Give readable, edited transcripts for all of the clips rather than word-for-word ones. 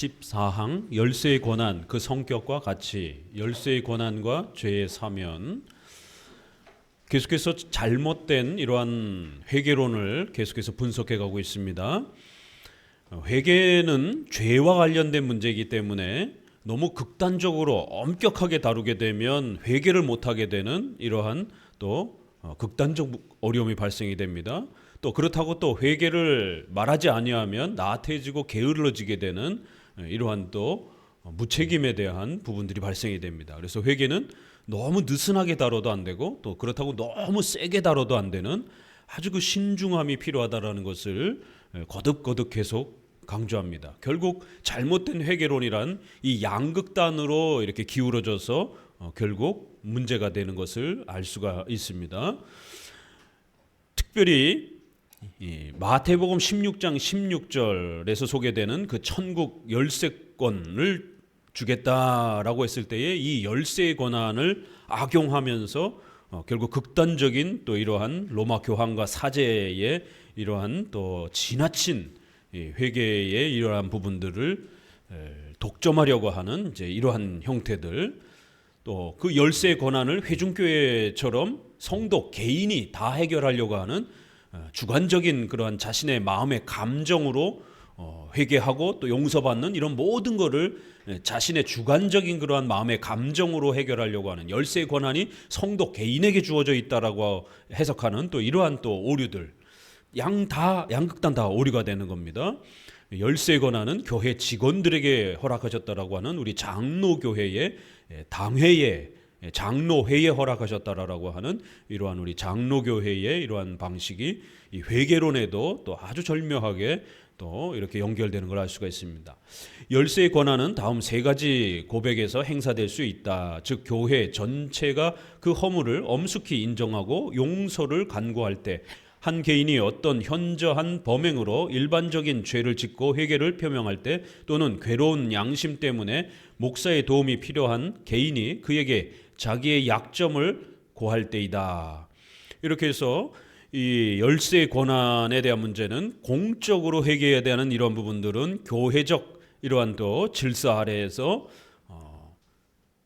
14항 열쇠의 권한, 그 성격과 가치, 열쇠의 권한과 죄의 사면. 계속해서 잘못된 이러한 회개론을 계속해서 분석해 가고 있습니다. 회개는 죄와 관련된 문제이기 때문에 너무 극단적으로 엄격하게 다루게 되면 회개를 못하게 되는 이러한 또 극단적 어려움이 발생이 됩니다. 또 그렇다고 또 회개를 말하지 아니하면 나태해지고 게을러지게 되는 이러한 또 무책임에 대한 부분들이 발생이 됩니다. 그래서 회개는 너무 느슨하게 다뤄도 안 되고 또 그렇다고 너무 세게 다뤄도 안 되는 아주 그 신중함이 필요하다라는 것을 거듭거듭 계속 강조합니다. 결국 잘못된 회개론이란 이 양극단으로 이렇게 기울어져서 결국 문제가 되는 것을 알 수가 있습니다. 특별히 마태복음 16장 16절에서 소개되는 그 천국 열쇠권을 주겠다라고 했을 때에 이 열쇠의 권한을 악용하면서 결국 극단적인 또 이러한 로마 교황과 사제의 이러한 또 지나친 회개의 이러한 부분들을 독점하려고 하는 이제 이러한 형태들, 또 그 열쇠의 권한을 회중교회처럼 성도 개인이 다 해결하려고 하는 주관적인 그러한 자신의 마음의 감정으로 회개하고 또 용서받는 이런 모든 것을 자신의 주관적인 그러한 마음의 감정으로 해결하려고 하는 열쇠의 권한이 성도 개인에게 주어져 있다라고 해석하는 또 이러한 또 오류들, 양극단 다 오류가 되는 겁니다. 열쇠의 권한은 교회 직원들에게 허락하셨다라고 하는 우리 장로교회의 당회의 장로회에 허락하셨다라고 하는 이러한 우리 장로교회의 이러한 방식이 이 회개론에도 또 아주 절묘하게 또 이렇게 연결되는 걸 알 수가 있습니다. 열쇠의 권한은 다음 세 가지 고백에서 행사될 수 있다. 즉 교회 전체가 그 허물을 엄숙히 인정하고 용서를 간구할 때, 한 개인이 어떤 현저한 범행으로 일반적인 죄를 짓고 회개를 표명할 때, 또는 괴로운 양심 때문에 목사의 도움이 필요한 개인이 그에게 자기의 약점을 고할 때이다. 이렇게 해서 이 열쇠의 권한에 대한 문제는 공적으로 회개해야 되는 이런 부분들은 교회적 이러한 또 질서 아래에서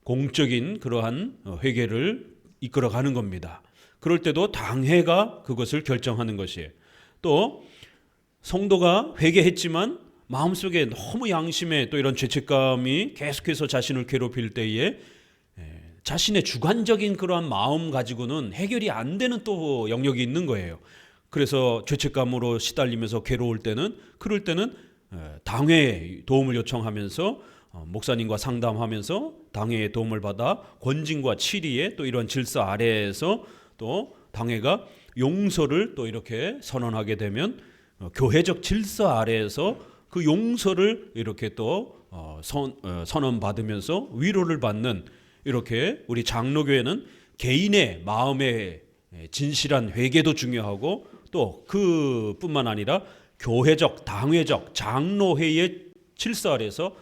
공적인 그러한 회개를 이끌어가는 겁니다. 그럴 때도 당회가 그것을 결정하는 것이에요. 또 성도가 회개했지만 마음속에 너무 양심에 또 이런 죄책감이 계속해서 자신을 괴롭힐 때에 자신의 주관적인 그러한 마음 가지고는 해결이 안 되는 또 영역이 있는 거예요. 그래서 죄책감으로 시달리면서 괴로울 때는, 그럴 때는 당회의 도움을 요청하면서 목사님과 상담하면서 당회의 도움을 받아 권징과 치리의 또 이런 질서 아래에서 또 당회가 용서를 또 이렇게 선언하게 되면 교회적 질서 아래에서 그 용서를 이렇게 또 선언받으면서 위로를 받는, 이렇게 우리 장로교회는 개인의 마음의 진실한 회개도 중요하고 또 그뿐만 아니라 교회적, 당회적, 장로회의 질서 아래서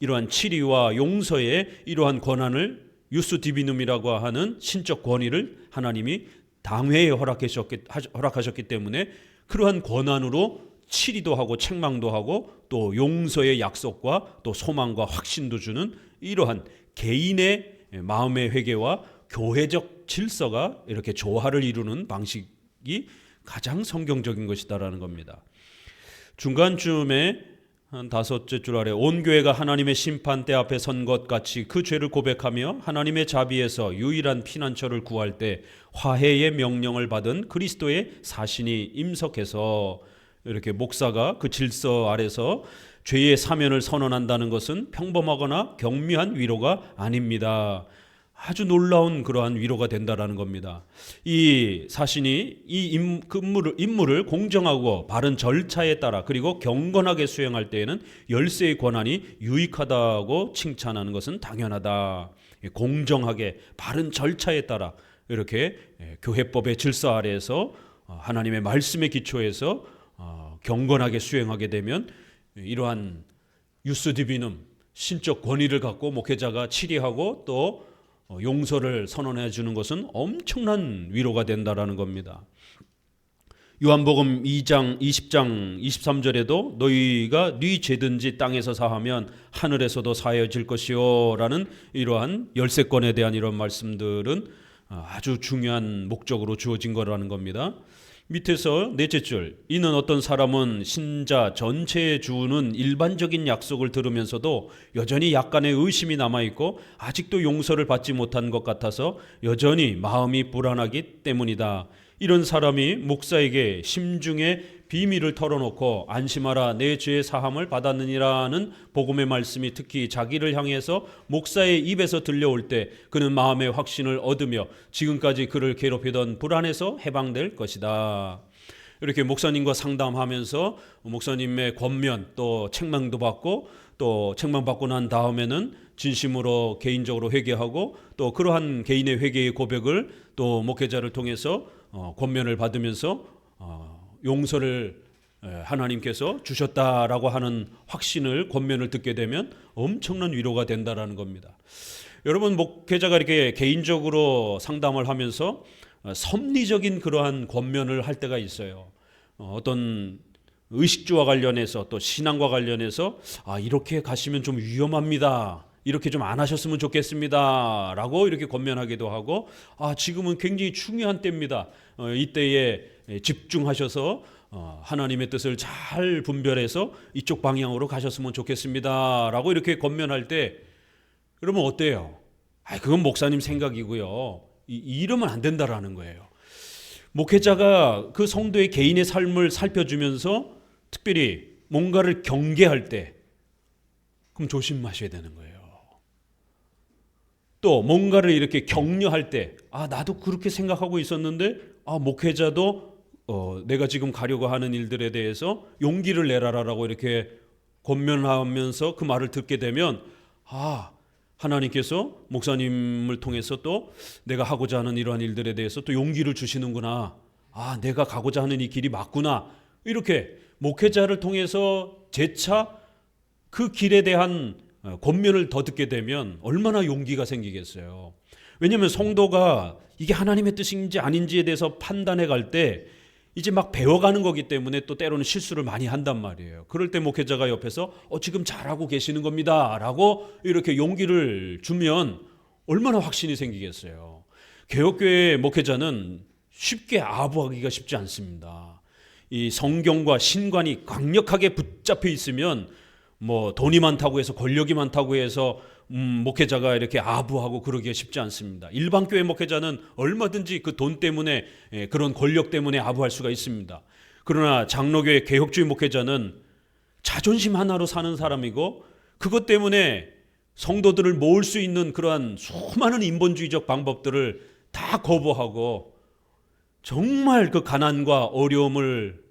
이러한 치리와 용서의 이러한 권한을 유스 디비눔이라고 하는 신적 권위를 하나님이 당회에 허락하셨기 때문에 그러한 권한으로 치리도 하고 책망도 하고 또 용서의 약속과 또 소망과 확신도 주는 이러한 개인의 마음의 회개와 교회적 질서가 이렇게 조화를 이루는 방식이 가장 성경적인 것이다라는 겁니다. 중간쯤에 한 다섯째 줄 아래 온 교회가 하나님의 심판대 앞에 선 것 같이 그 죄를 고백하며 하나님의 자비에서 유일한 피난처를 구할 때 화해의 명령을 받은 그리스도의 사신이 임석해서, 이렇게 목사가 그 질서 아래서 죄의 사면을 선언한다는 것은 평범하거나 경미한 위로가 아닙니다. 아주 놀라운 그러한 위로가 된다라는 겁니다. 이 사신이 이 임무를 공정하고 바른 절차에 따라 그리고 경건하게 수행할 때에는 열쇠의 권한이 유익하다고 칭찬하는 것은 당연하다. 공정하게 바른 절차에 따라 이렇게 교회법의 질서 아래에서 하나님의 말씀의 기초에서 경건하게 수행하게 되면 이러한 유스 디비눔, 신적 권위를 갖고 목회자가 치리하고 또 용서를 선언해 주는 것은 엄청난 위로가 된다라는 겁니다. 요한복음 2장 20장 23절에도 너희가 네 죄든지 땅에서 사하면 하늘에서도 사하여질 것이요 라는 이러한 열세권에 대한 이런 말씀들은 아주 중요한 목적으로 주어진 거라는 겁니다. 밑에서 넷째 줄, 이는 어떤 사람은 신자 전체에 주는 일반적인 약속을 들으면서도 여전히 약간의 의심이 남아있고 아직도 용서를 받지 못한 것 같아서 여전히 마음이 불안하기 때문이다. 이런 사람이 목사에게 심중의 비밀을 털어놓고 안심하라 내 죄의 사함을 받았느니라는 복음의 말씀이 특히 자기를 향해서 목사의 입에서 들려올 때 그는 마음의 확신을 얻으며 지금까지 그를 괴롭히던 불안에서 해방될 것이다. 이렇게 목사님과 상담하면서 목사님의 권면 또 책망도 받고 또 책망받고 난 다음에는 진심으로 개인적으로 회개하고 또 그러한 개인의 회개의 고백을 또 목회자를 통해서 권면을 받으면서 용서를 하나님께서 주셨다라고 하는 확신을 권면을 듣게 되면 엄청난 위로가 된다라는 겁니다. 여러분, 목회자가 이렇게 개인적으로 상담을 하면서 섭리적인 그러한 권면을 할 때가 있어요. 어떤 의식주와 관련해서 또 신앙과 관련해서 이렇게 가시면 좀 위험합니다. 이렇게 좀 안 하셨으면 좋겠습니다. 라고 이렇게 권면하기도 하고 지금은 굉장히 중요한 때입니다. 이때에 집중하셔서 하나님의 뜻을 잘 분별해서 이쪽 방향으로 가셨으면 좋겠습니다. 라고 이렇게 권면할 때 그러면 어때요? 그건 목사님 생각이고요. 이러면 안 된다라는 거예요. 목회자가 그 성도의 개인의 삶을 살펴주면서 특별히 뭔가를 경계할 때 그럼 조심하셔야 되는 거예요. 또 뭔가를 이렇게 격려할 때 나도 그렇게 생각하고 있었는데 목회자도 내가 지금 가려고 하는 일들에 대해서 용기를 내라라고 이렇게 권면하면서 그 말을 듣게 되면 하나님께서 목사님을 통해서 또 내가 하고자 하는 이러한 일들에 대해서 또 용기를 주시는구나. 내가 가고자 하는 이 길이 맞구나. 이렇게 목회자를 통해서 재차 그 길에 대한 권면을 더 듣게 되면 얼마나 용기가 생기겠어요. 왜냐하면 성도가 이게 하나님의 뜻인지 아닌지에 대해서 판단해 갈 때 이제 막 배워가는 거기 때문에 또 때로는 실수를 많이 한단 말이에요. 그럴 때 목회자가 옆에서 지금 잘하고 계시는 겁니다 라고 이렇게 용기를 주면 얼마나 확신이 생기겠어요. 개혁교회 목회자는 쉽게 아부하기가 쉽지 않습니다. 이 성경과 신관이 강력하게 붙잡혀 있으면 돈이 많다고 해서 권력이 많다고 해서 목회자가 이렇게 아부하고 그러기가 쉽지 않습니다. 일반 교회 목회자는 얼마든지 그 돈 때문에 그런 권력 때문에 아부할 수가 있습니다. 그러나 장로교회 개혁주의 목회자는 자존심 하나로 사는 사람이고 그것 때문에 성도들을 모을 수 있는 그러한 수많은 인본주의적 방법들을 다 거부하고 정말 그 가난과 어려움을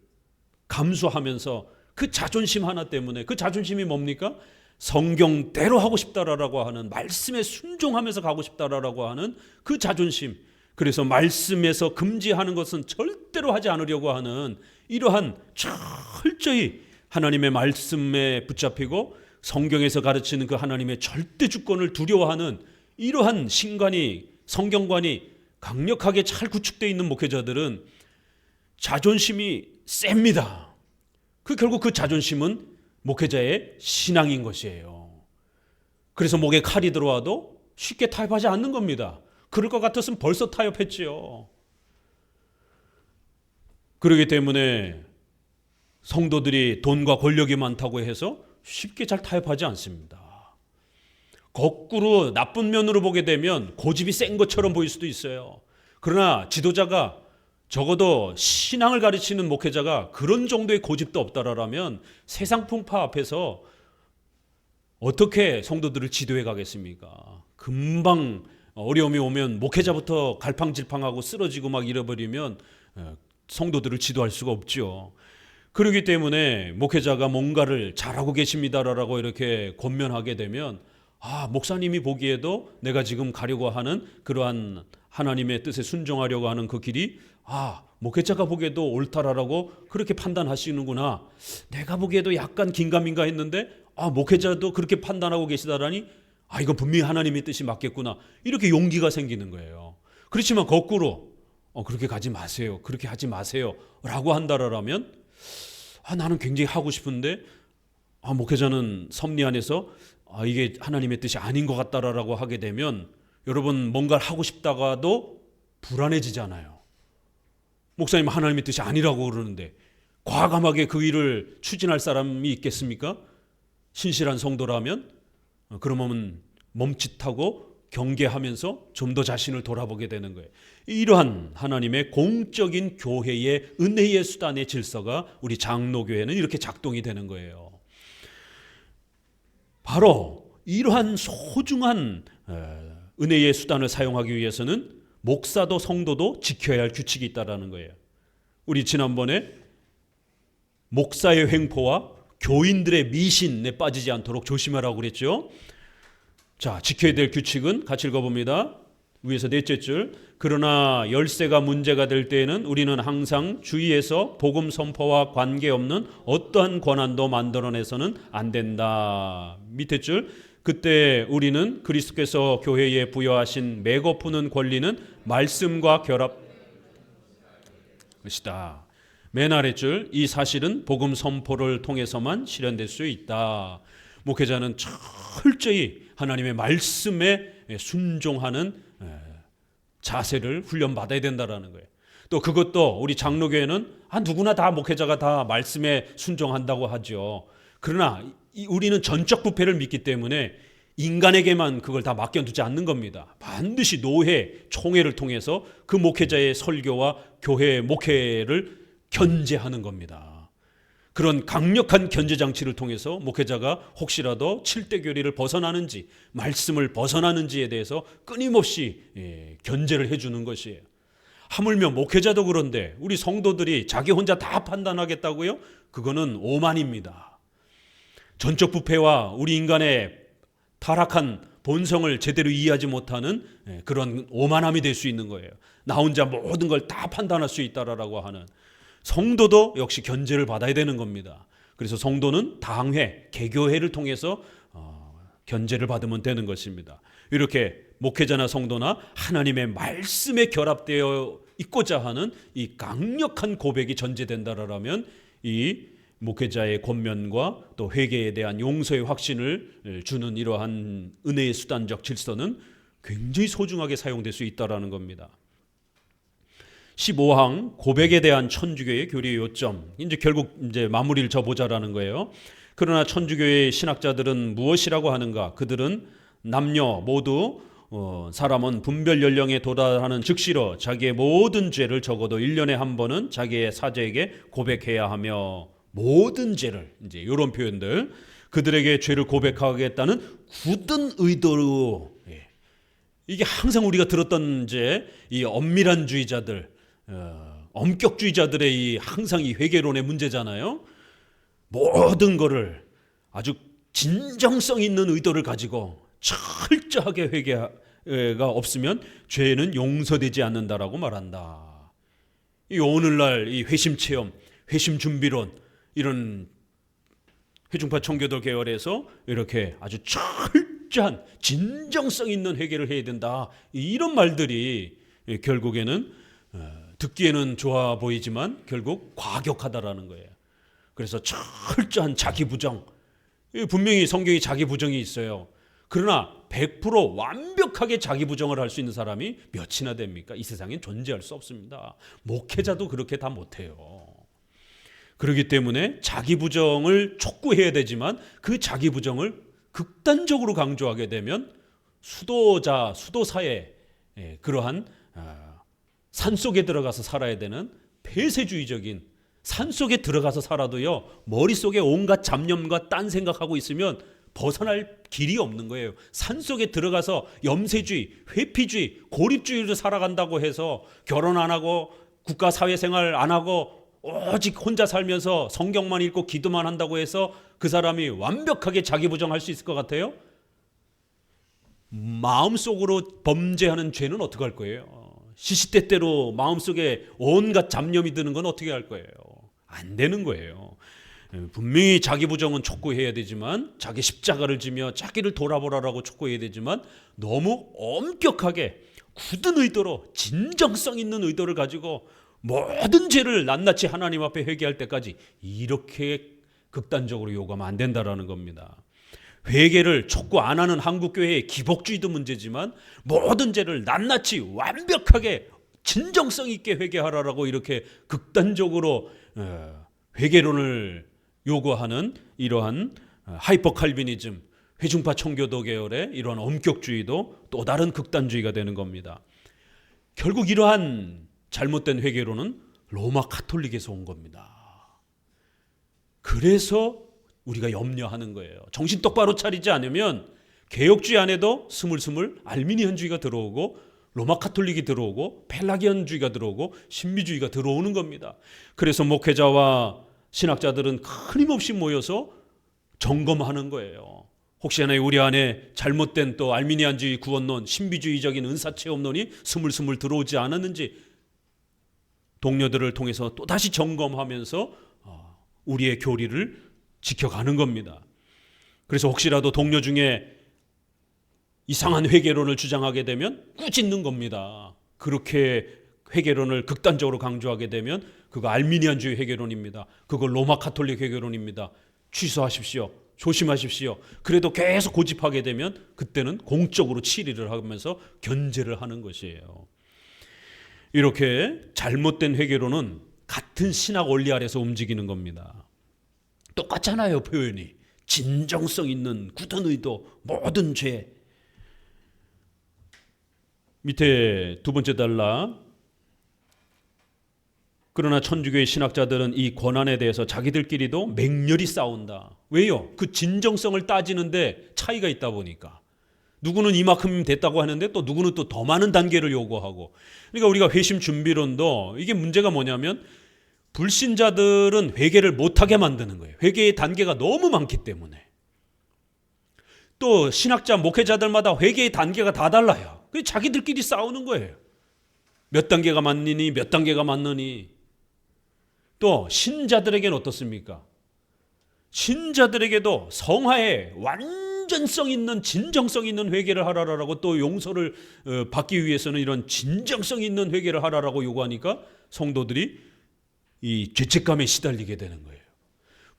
감수하면서 그 자존심 하나 때문에, 그 자존심이 뭡니까? 성경대로 하고 싶다라고 하는, 말씀에 순종하면서 가고 싶다라고 하는 그 자존심. 그래서 말씀에서 금지하는 것은 절대로 하지 않으려고 하는 이러한 철저히 하나님의 말씀에 붙잡히고 성경에서 가르치는 그 하나님의 절대 주권을 두려워하는 이러한 신관이, 성경관이 강력하게 잘 구축되어 있는 목회자들은 자존심이 셉니다. 결국 그 자존심은 목회자의 신앙인 것이에요. 그래서 목에 칼이 들어와도 쉽게 타협하지 않는 겁니다. 그럴 것 같았으면 벌써 타협했지요. 그렇기 때문에 성도들이 돈과 권력이 많다고 해서 쉽게 잘 타협하지 않습니다. 거꾸로 나쁜 면으로 보게 되면 고집이 센 것처럼 보일 수도 있어요. 그러나 지도자가 적어도 신앙을 가르치는 목회자가 그런 정도의 고집도 없다라면 세상 풍파 앞에서 어떻게 성도들을 지도해 가겠습니까? 금방 어려움이 오면 목회자부터 갈팡질팡하고 쓰러지고 막 잃어버리면 성도들을 지도할 수가 없죠. 그렇기 때문에 목회자가 뭔가를 잘하고 계십니다라고 이렇게 권면하게 되면 목사님이 보기에도 내가 지금 가려고 하는 그러한 하나님의 뜻에 순종하려고 하는 그 길이 목회자가 보기에도 옳다라고 그렇게 판단하시는구나. 내가 보기에도 약간 긴가민가 했는데 목회자도 그렇게 판단하고 계시다라니 이거 분명히 하나님의 뜻이 맞겠구나. 이렇게 용기가 생기는 거예요. 그렇지만 거꾸로 그렇게 가지 마세요. 그렇게 하지 마세요. 라고 한다라면 나는 굉장히 하고 싶은데 목회자는 섭리 안에서 이게 하나님의 뜻이 아닌 것 같다라고 하게 되면 여러분 뭔가를 하고 싶다가도 불안해지잖아요. 목사님 하나님의 뜻이 아니라고 그러는데 과감하게 그 일을 추진할 사람이 있겠습니까? 신실한 성도라면 그러면 멈칫하고 경계하면서 좀 더 자신을 돌아보게 되는 거예요. 이러한 하나님의 공적인 교회의 은혜의 수단의 질서가 우리 장로교회는 이렇게 작동이 되는 거예요. 바로 이러한 소중한 은혜의 수단을 사용하기 위해서는 목사도 성도도 지켜야 할 규칙이 있다는 거예요. 우리 지난번에 목사의 횡포와 교인들의 미신에 빠지지 않도록 조심하라고 그랬죠. 자, 지켜야 될 규칙은 같이 읽어봅니다. 위에서 넷째 줄. 그러나 열세가 문제가 될 때에는 우리는 항상 주위에서 복음 선포와 관계없는 어떠한 권한도 만들어내서는 안 된다. 밑에 줄. 그때 우리는 그리스도께서 교회에 부여하신 메고 푸는 권리는 말씀과 결합 것이다. 맨 아랫줄. 이 사실은 복음 선포를 통해서만 실현될 수 있다. 목회자는 철저히 하나님의 말씀에 순종하는 자세를 훈련받아야 된다는 거예요. 또 그것도 우리 장로교회는 누구나 다 목회자가 다 말씀에 순종한다고 하죠. 그러나 우리는 전적 부패를 믿기 때문에 인간에게만 그걸 다 맡겨두지 않는 겁니다. 반드시 노회, 총회를 통해서 그 목회자의 설교와 교회의 목회를 견제하는 겁니다. 그런 강력한 견제 장치를 통해서 목회자가 혹시라도 7대 교리를 벗어나는지 말씀을 벗어나는지에 대해서 끊임없이 견제를 해주는 것이에요. 하물며 목회자도 그런데 우리 성도들이 자기 혼자 다 판단하겠다고요? 그거는 오만입니다. 전적 부패와 우리 인간의 타락한 본성을 제대로 이해하지 못하는 그런 오만함이 될 수 있는 거예요. 나 혼자 모든 걸 다 판단할 수 있다라고 하는. 성도도 역시 견제를 받아야 되는 겁니다. 그래서 성도는 당회, 개교회를 통해서 견제를 받으면 되는 것입니다. 이렇게 목회자나 성도나 하나님의 말씀에 결합되어 있고자 하는 이 강력한 고백이 전제된다라면 이 목회자의 권면과 또 회개에 대한 용서의 확신을 주는 이러한 은혜의 수단적 질서는 굉장히 소중하게 사용될 수 있다라는 겁니다. 15항 고백에 대한 천주교의 교리의 요점. 이제 결국 마무리를 져보자라는 거예요. 그러나 천주교의 신학자들은 무엇이라고 하는가? 그들은 남녀 모두 사람은 분별 연령에 도달하는 즉시로 자기의 모든 죄를 적어도 1년에 한 번은 자기의 사제에게 고백해야 하며 모든 죄를 이제 이런 표현들 그들에게 죄를 고백하겠다는 굳은 의도로 이게 항상 우리가 들었던 이제 이 엄밀한주의자들 엄격주의자들의 항상 이 회개론의 문제잖아요. 모든 거를 아주 진정성 있는 의도를 가지고 철저하게 회개가 없으면 죄는 용서되지 않는다라고 말한다. 이 오늘날 이 회심 체험, 회심 준비론 이런 회중파 청교도 계열에서 이렇게 아주 철저한 진정성 있는 회개를 해야 된다. 이런 말들이 결국에는 듣기에는 좋아 보이지만 결국 과격하다라는 거예요. 그래서 철저한 자기 부정. 분명히 성경에 자기 부정이 있어요. 그러나 100% 완벽하게 자기 부정을 할 수 있는 사람이 몇이나 됩니까? 이 세상엔 존재할 수 없습니다. 목회자도 그렇게 다 못해요. 그렇기 때문에 자기 부정을 촉구해야 되지만 그 자기 부정을 극단적으로 강조하게 되면 수도사의 그러한 산속에 들어가서 살아야 되는 폐쇄주의적인 산속에 들어가서 살아도요 머릿속에 온갖 잡념과 딴 생각하고 있으면 벗어날 길이 없는 거예요. 산속에 들어가서 염세주의, 회피주의, 고립주의로 살아간다고 해서 결혼 안 하고 국가 사회생활 안 하고 오직 혼자 살면서 성경만 읽고 기도만 한다고 해서 그 사람이 완벽하게 자기 부정할 수 있을 것 같아요? 마음속으로 범죄하는 죄는 어떻게 할 거예요? 시시때때로 마음속에 온갖 잡념이 드는 건 어떻게 할 거예요? 안 되는 거예요. 분명히 자기 부정은 촉구해야 되지만 자기 십자가를 지며 자기를 돌아보라라고 촉구해야 되지만 너무 엄격하게 굳은 의도로, 진정성 있는 의도를 가지고 모든 죄를 낱낱이 하나님 앞에 회개할 때까지 이렇게 극단적으로 요구하면 안 된다라는 겁니다. 회개를 촉구 안 하는 한국교회의 기복주의도 문제지만 모든 죄를 낱낱이 완벽하게 진정성 있게 회개하라라고 이렇게 극단적으로 회개론을 요구하는 이러한 하이퍼 칼비니즘, 회중파 청교도 계열의 이러한 엄격주의도 또 다른 극단주의가 되는 겁니다. 결국 이러한 잘못된 회개론은 로마 카톨릭에서 온 겁니다. 그래서 우리가 염려하는 거예요. 정신 똑바로 차리지 않으면 개혁주의 안에도 스물스물 알미니안주의가 들어오고 로마 카톨릭이 들어오고 펠라기안주의가 들어오고 신비주의가 들어오는 겁니다. 그래서 목회자와 신학자들은 끊임없이 모여서 점검하는 거예요. 혹시나 우리 안에 잘못된 또 알미니안주의 구원론, 신비주의적인 은사체험론이 스물스물 들어오지 않았는지 동료들을 통해서 또다시 점검하면서 우리의 교리를 지켜가는 겁니다. 그래서 혹시라도 동료 중에 이상한 회개론을 주장하게 되면 꾸짖는 겁니다. 그렇게 회개론을 극단적으로 강조하게 되면 그거 알미니안주의 회개론입니다. 그거 로마 카톨릭 회개론입니다. 취소하십시오. 조심하십시오. 그래도 계속 고집하게 되면 그때는 공적으로 치리를 하면서 견제를 하는 것이에요. 이렇게 잘못된 회개론은 같은 신학 원리 아래서 움직이는 겁니다. 똑같잖아요, 표현이. 진정성 있는 굳은 의도, 모든 죄. 밑에 두 번째 달라. 그러나 천주교의 신학자들은 이 권한에 대해서 자기들끼리도 맹렬히 싸운다. 왜요? 그 진정성을 따지는데 차이가 있다 보니까. 누구는 이만큼 됐다고 하는데 또 누구는 또 더 많은 단계를 요구하고. 그러니까 우리가 회심 준비론도 이게 문제가 뭐냐면 불신자들은 회개를 못하게 만드는 거예요. 회개의 단계가 너무 많기 때문에. 또 신학자, 목회자들마다 회개의 단계가 다 달라요. 그래서 자기들끼리 싸우는 거예요. 몇 단계가 맞느니 몇 단계가 맞느니. 또 신자들에게는 어떻습니까? 신자들에게도 성화에 완전성 있는 진정성 있는 회개를 하라라고 또 용서를 받기 위해서는 이런 진정성 있는 회개를 하라라고 요구하니까 성도들이 이 죄책감에 시달리게 되는 거예요.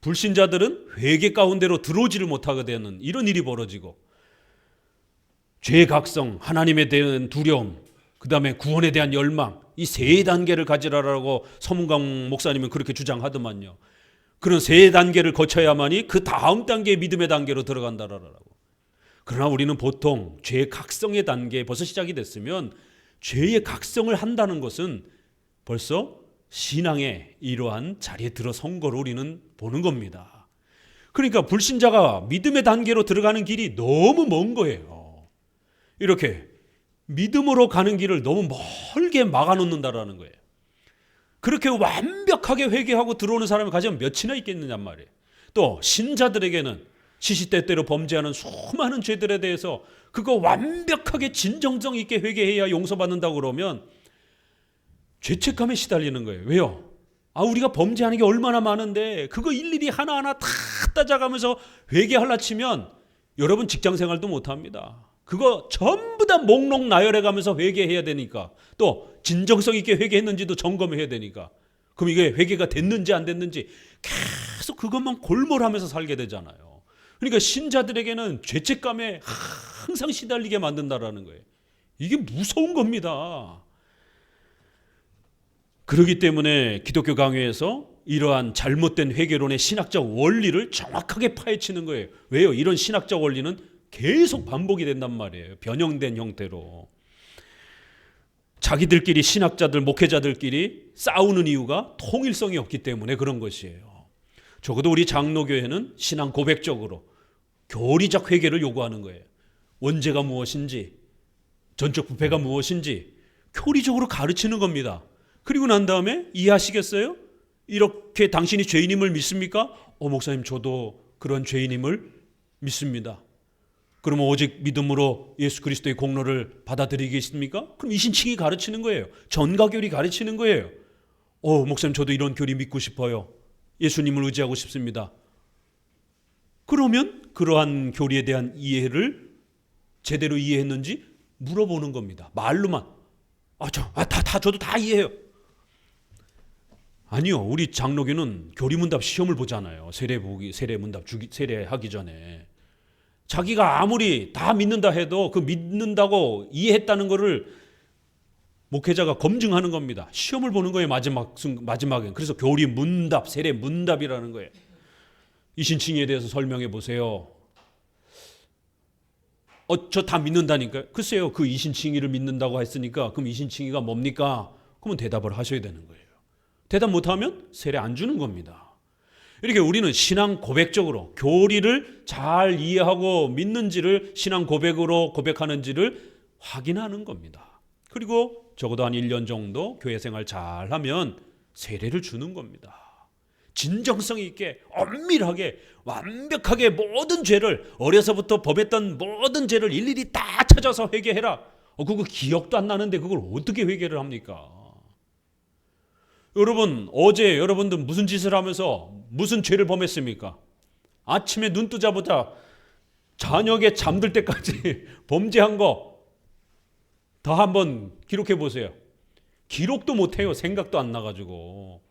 불신자들은 회개 가운데로 들어오지를 못하게 되는 이런 일이 벌어지고 죄의 각성, 하나님에 대한 두려움, 그 다음에 구원에 대한 열망, 이 세 단계를 가지라라고 서문강 목사님은 그렇게 주장하더만요. 그런 세 단계를 거쳐야만이 그 다음 단계의 믿음의 단계로 들어간다라고. 그러나 우리는 보통 죄의 각성의 단계에 벌써 시작이 됐으면 죄의 각성을 한다는 것은 벌써 신앙의 이러한 자리에 들어선 걸 우리는 보는 겁니다. 그러니까 불신자가 믿음의 단계로 들어가는 길이 너무 먼 거예요. 이렇게 믿음으로 가는 길을 너무 멀게 막아놓는다라는 거예요. 그렇게 완벽하게 회개하고 들어오는 사람이 과연 몇이나 있겠느냐 말이에요. 또 신자들에게는 시시때때로 범죄하는 수많은 죄들에 대해서 그거 완벽하게 진정성 있게 회개해야 용서받는다고 그러면 죄책감에 시달리는 거예요. 왜요? 우리가 범죄하는 게 얼마나 많은데 그거 일일이 하나하나 다 따져가면서 회개하려 치면 여러분 직장생활도 못합니다. 그거 전부 다 목록 나열해가면서 회개해야 되니까 또 진정성 있게 회개했는지도 점검해야 되니까 그럼 이게 회개가 됐는지 안 됐는지 계속 그것만 골몰하면서 살게 되잖아요. 그러니까 신자들에게는 죄책감에 항상 시달리게 만든다라는 거예요. 이게 무서운 겁니다. 그렇기 때문에 기독교 강요에서 이러한 잘못된 회개론의 신학적 원리를 정확하게 파헤치는 거예요. 왜요? 이런 신학적 원리는 계속 반복이 된단 말이에요. 변형된 형태로. 자기들끼리 신학자들, 목회자들끼리 싸우는 이유가 통일성이 없기 때문에 그런 것이에요. 적어도 우리 장로교회는 신앙 고백적으로 교리적 회개를 요구하는 거예요. 원죄가 무엇인지, 전적 부패가 무엇인지 교리적으로 가르치는 겁니다. 그리고 난 다음에 이해하시겠어요? 이렇게 당신이 죄인임을 믿습니까? 목사님 저도 그런 죄인임을 믿습니다. 그러면 오직 믿음으로 예수 그리스도의 공로를 받아들이겠습니까? 그럼 이신칭이 가르치는 거예요. 전가교리 가르치는 거예요. 목사님 저도 이런 교리 믿고 싶어요. 예수님을 의지하고 싶습니다. 그러면 그러한 교리에 대한 이해를 제대로 이해했는지 물어보는 겁니다. 말로만 저도 다 이해해요. 아니요, 우리 장로교는 교리문답 시험을 보잖아요. 세례하기 전에. 자기가 아무리 다 믿는다 해도 그 믿는다고 이해했다는 거를 목회자가 검증하는 겁니다. 시험을 보는 거예요, 마지막엔. 그래서 교리 문답, 세례 문답이라는 거예요. 이신칭의에 대해서 설명해 보세요. 저 다 믿는다니까요. 글쎄요, 그 이신칭의를 믿는다고 했으니까 그럼 이신칭의가 뭡니까? 그러면 대답을 하셔야 되는 거예요. 대답 못하면 세례 안 주는 겁니다. 이렇게 우리는 신앙 고백적으로 교리를 잘 이해하고 믿는지를 신앙 고백으로 고백하는지를 확인하는 겁니다. 그리고 적어도 한 1년 정도 교회 생활 잘 하면 세례를 주는 겁니다. 진정성 있게 엄밀하게 완벽하게 모든 죄를, 어려서부터 범했던 모든 죄를 일일이 다 찾아서 회개해라. 그거 기억도 안 나는데 그걸 어떻게 회개를 합니까? 여러분, 어제 여러분들 무슨 짓을 하면서 무슨 죄를 범했습니까? 아침에 눈 뜨자마자 저녁에 잠들 때까지 범죄한 거 다 한번 기록해 보세요. 기록도 못해요. 생각도 안 나가지고.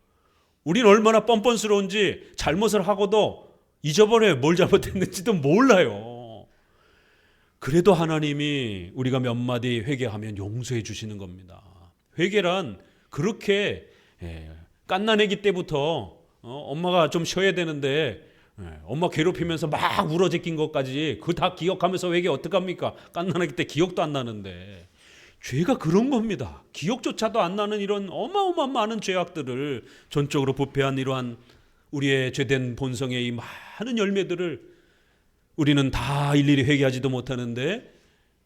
우린 얼마나 뻔뻔스러운지 잘못을 하고도 잊어버려요. 뭘 잘못했는지도 몰라요. 그래도 하나님이 우리가 몇 마디 회개하면 용서해 주시는 겁니다. 회개란 그렇게 갓난아기 때부터 엄마가 좀 쉬어야 되는데 엄마 괴롭히면서 막 울어제낀 것까지 그거 다 기억하면서 회개 어떡합니까? 갓난아기 때 기억도 안 나는데. 죄가 그런 겁니다. 기억조차도 안 나는 이런 어마어마한 많은 죄악들을 전적으로 부패한 이러한 우리의 죄된 본성의 이 많은 열매들을 우리는 다 일일이 회개하지도 못하는데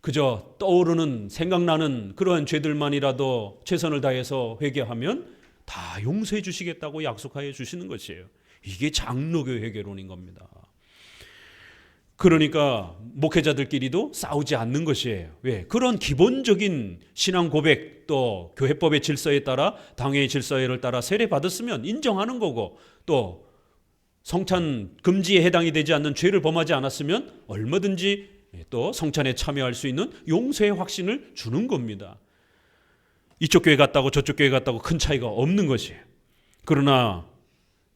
그저 떠오르는 생각나는 그러한 죄들만이라도 최선을 다해서 회개하면 다 용서해 주시겠다고 약속하여 주시는 것이에요. 이게 장로교 회개론인 겁니다. 그러니까 목회자들끼리도 싸우지 않는 것이에요. 왜? 그런 기본적인 신앙 고백 또 교회법의 질서에 따라 당회의 질서를 따라 세례 받았으면 인정하는 거고 또 성찬 금지에 해당이 되지 않는 죄를 범하지 않았으면 얼마든지 또 성찬에 참여할 수 있는 용서의 확신을 주는 겁니다. 이쪽 교회 갔다고 저쪽 교회 갔다고 큰 차이가 없는 것이에요. 그러나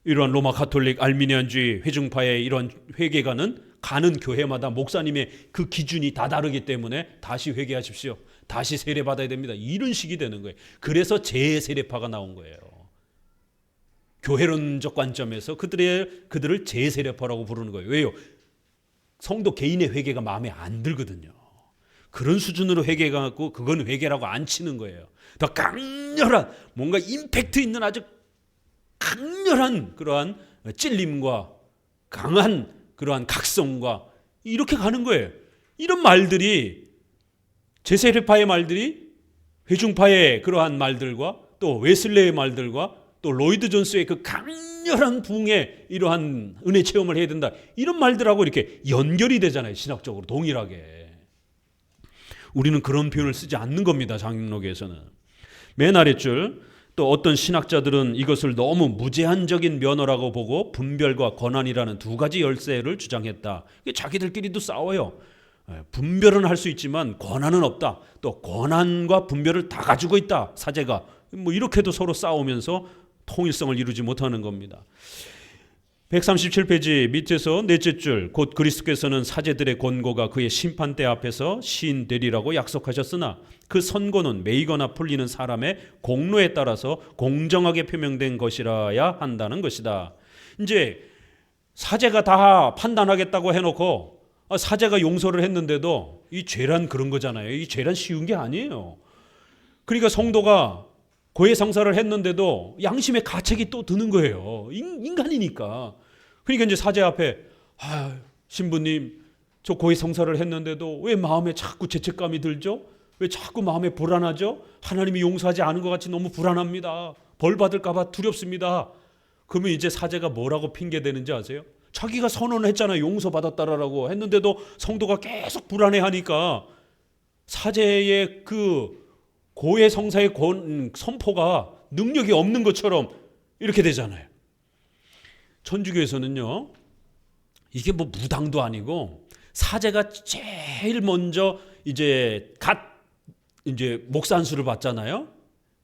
이러한 로마 가톨릭 알미니안주의 회중파의 이런 회개가는 가는 교회마다 목사님의 그 기준이 다 다르기 때문에 다시 회개하십시오. 다시 세례 받아야 됩니다. 이런 식이 되는 거예요. 그래서 재세례파가 나온 거예요. 교회론적 관점에서 그들을 재세례파라고 부르는 거예요. 왜요? 성도 개인의 회개가 마음에 안 들거든요. 그런 수준으로 회개가 갖고 그건 회개라고 안 치는 거예요. 더 강렬한 뭔가 임팩트 있는 아주 강렬한 그러한 찔림과 강한 그러한 각성과 이렇게 가는 거예요. 이런 말들이 제세례파의 말들이 회중파의 그러한 말들과 또 웨슬레의 말들과 또 로이드 존스의 그 강렬한 부흥의 이러한 은혜 체험을 해야 된다. 이런 말들하고 이렇게 연결이 되잖아요. 신학적으로 동일하게. 우리는 그런 표현을 쓰지 않는 겁니다. 장로교에서는. 맨 아랫줄 또 어떤 신학자들은 이것을 너무 무제한적인 면허라고 보고 분별과 권한이라는 두 가지 열쇠를 주장했다. 자기들끼리도 싸워요. 분별은 할 수 있지만 권한은 없다. 또 권한과 분별을 다 가지고 있다. 사제가. 이렇게도 서로 싸우면서 통일성을 이루지 못하는 겁니다. 137페이지 밑에서 넷째 줄 곧 그리스도께서는 사제들의 권고가 그의 심판대 앞에서 시인되리라고 약속하셨으나 그 선고는 매이거나 풀리는 사람의 공로에 따라서 공정하게 표명된 것이라야 한다는 것이다. 이제 사제가 다 판단하겠다고 해놓고 사제가 용서를 했는데도 이 죄란 그런 거잖아요. 이 죄란 쉬운 게 아니에요. 그러니까 성도가 고해 성사를 했는데도 양심의 가책이 또 드는 거예요. 인간이니까. 그러니까 이제 사제 앞에 신부님 저 고해 성사를 했는데도 왜 마음에 자꾸 죄책감이 들죠? 왜 자꾸 마음에 불안하죠? 하나님이 용서하지 않은 것 같이 너무 불안합니다. 벌 받을까 봐 두렵습니다. 그러면 이제 사제가 뭐라고 핑계대는지 아세요? 자기가 선언을 했잖아요. 용서받았다라고 했는데도 성도가 계속 불안해하니까 사제의 그 고해 성사의 선포가 능력이 없는 것처럼 이렇게 되잖아요. 천주교에서는요, 이게 뭐 무당도 아니고 사제가 제일 먼저 이제 갓 이제 목사 안수를 받잖아요.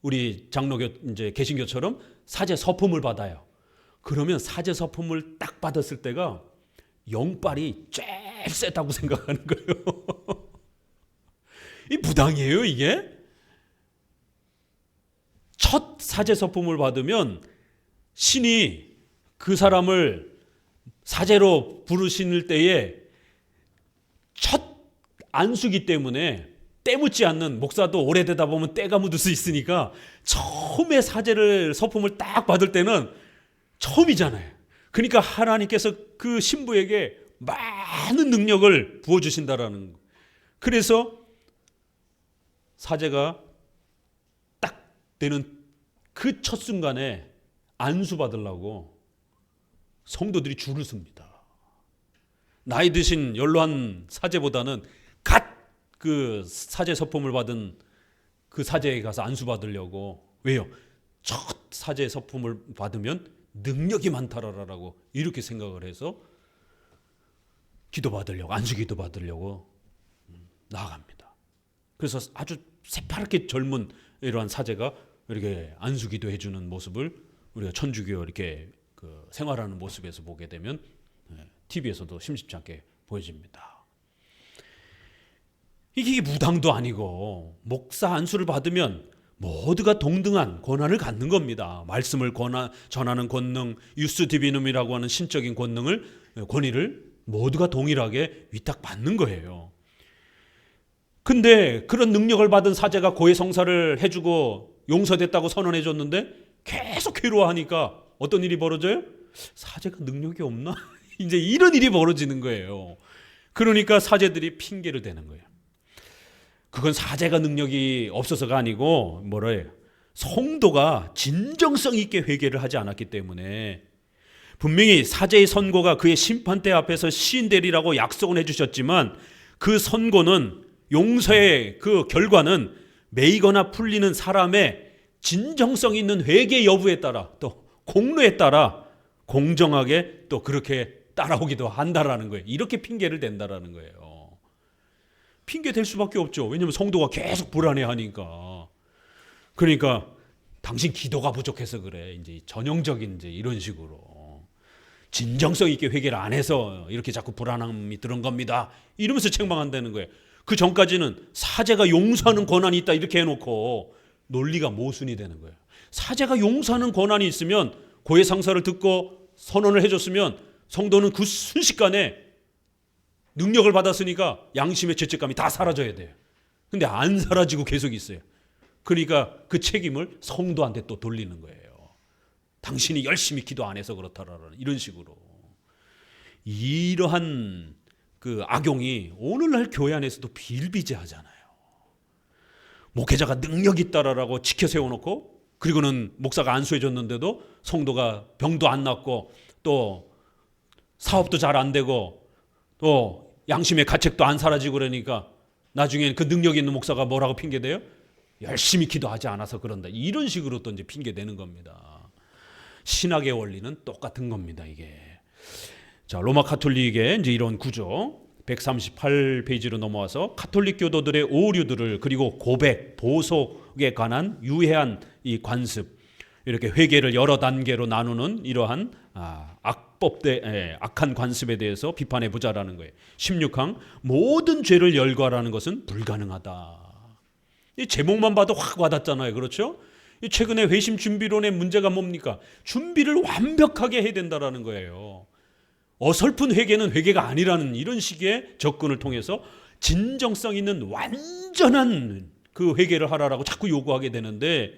우리 장로교 이제 개신교처럼 사제 서품을 받아요. 그러면 사제 서품을 딱 받았을 때가 영빨이 제일 세다고 생각하는 거예요. 이 무당이에요, 이게? 첫 사제 서품을 받으면 신이 그 사람을 사제로 부르실 때에 첫 안수기 때문에 때 묻지 않는, 목사도 오래되다 보면 때가 묻을 수 있으니까 처음에 사제를 서품을 딱 받을 때는 처음이잖아요. 그러니까 하나님께서 그 신부에게 많은 능력을 부어주신다라는 거. 그래서 사제가 딱 되는 그 첫 순간에 안수 받으려고 성도들이 줄을 섭니다. 나이 드신 연로한 사제보다는 갓 그 사제 서품을 받은 그 사제에 가서 안수 받으려고. 왜요? 첫 사제 서품을 받으면 능력이 많다라고 이렇게 생각을 해서 기도 받으려고, 안수 기도 받으려고 나아갑니다. 그래서 아주 새파랗게 젊은 이러한 사제가 이렇게 안수 기도해 주는 모습을 우리가 천주교 이렇게 그 생활하는 모습에서 보게 되면 TV에서도 심심치 않게 보여집니다. 이게 무당도 아니고 목사 안수를 받으면 모두가 동등한 권한을 갖는 겁니다. 말씀을 전하는 권능, 유스 디비눔이라고 하는 신적인 권위를 모두가 동일하게 위탁받는 거예요. 근데 그런 능력을 받은 사제가 고해성사를 해주고 용서됐다고 선언해줬는데 계속 괴로워하니까 어떤 일이 벌어져요? 사제가 능력이 없나? 이제 이런 일이 벌어지는 거예요. 그러니까 사제들이 핑계를 대는 거예요. 그건 사제가 능력이 없어서가 아니고 뭐래요? 성도가 진정성 있게 회개를 하지 않았기 때문에. 분명히 사제의 선고가 그의 심판대 앞에서 시인되리라고 약속은 해주셨지만 그 선고는, 용서의 그 결과는 매이거나 풀리는 사람의 진정성 있는 회개 여부에 따라, 또 공로에 따라 공정하게 또 그렇게 따라오기도 한다라는 거예요. 이렇게 핑계를 댄다라는 거예요. 핑계 댈 수밖에 없죠. 왜냐하면 성도가 계속 불안해하니까. 그러니까 당신 기도가 부족해서 그래. 이제 전형적인 이제 이런 식으로 진정성 있게 회개를 안 해서 이렇게 자꾸 불안함이 들은 겁니다. 이러면서 책망한다는 거예요. 그 전까지는 사제가 용서하는 권한이 있다 이렇게 해놓고 논리가 모순이 되는 거예요. 사제가 용서하는 권한이 있으면 고해상사를 듣고 선언을 해줬으면 성도는 그 순식간에 능력을 받았으니까 양심의 죄책감이 다 사라져야 돼요. 근데 안 사라지고 계속 있어요. 그러니까 그 책임을 성도한테 또 돌리는 거예요. 당신이 열심히 기도 안 해서 그렇다라는 이런 식으로. 이러한 그 악용이 오늘날 교회 안에서도 비일비재하잖아요. 목회자가 능력 있다라고 지켜 세워놓고, 그리고는 목사가 안수해 줬는데도 성도가 병도 안 낫고 또 사업도 잘 안 되고 또 양심의 가책도 안 사라지고 그러니까 나중에 그 능력 있는 목사가 뭐라고 핑계대요? 열심히 기도하지 않아서 그런다. 이런 식으로 또 이제 핑계대는 겁니다. 신학의 원리는 똑같은 겁니다, 이게. 자, 로마 가톨릭의 이제 이런 구조. 138페이지로 넘어와서 가톨릭 교도들의 오류들을, 그리고 고백, 보속에 관한 유해한 이 관습, 이렇게 회개를 여러 단계로 나누는 이러한 악한 관습에 대해서 비판해 보자라는 거예요. 16항, 모든 죄를 열거하라는 것은 불가능하다. 이 제목만 봐도 확 와닿잖아요. 그렇죠? 최근에 회심 준비론의 문제가 뭡니까? 준비를 완벽하게 해야 된다라는 거예요. 어설픈 회개는 회개가 아니라는 이런 식의 접근을 통해서 진정성 있는 완전한 그 회개를 하라라고 자꾸 요구하게 되는데,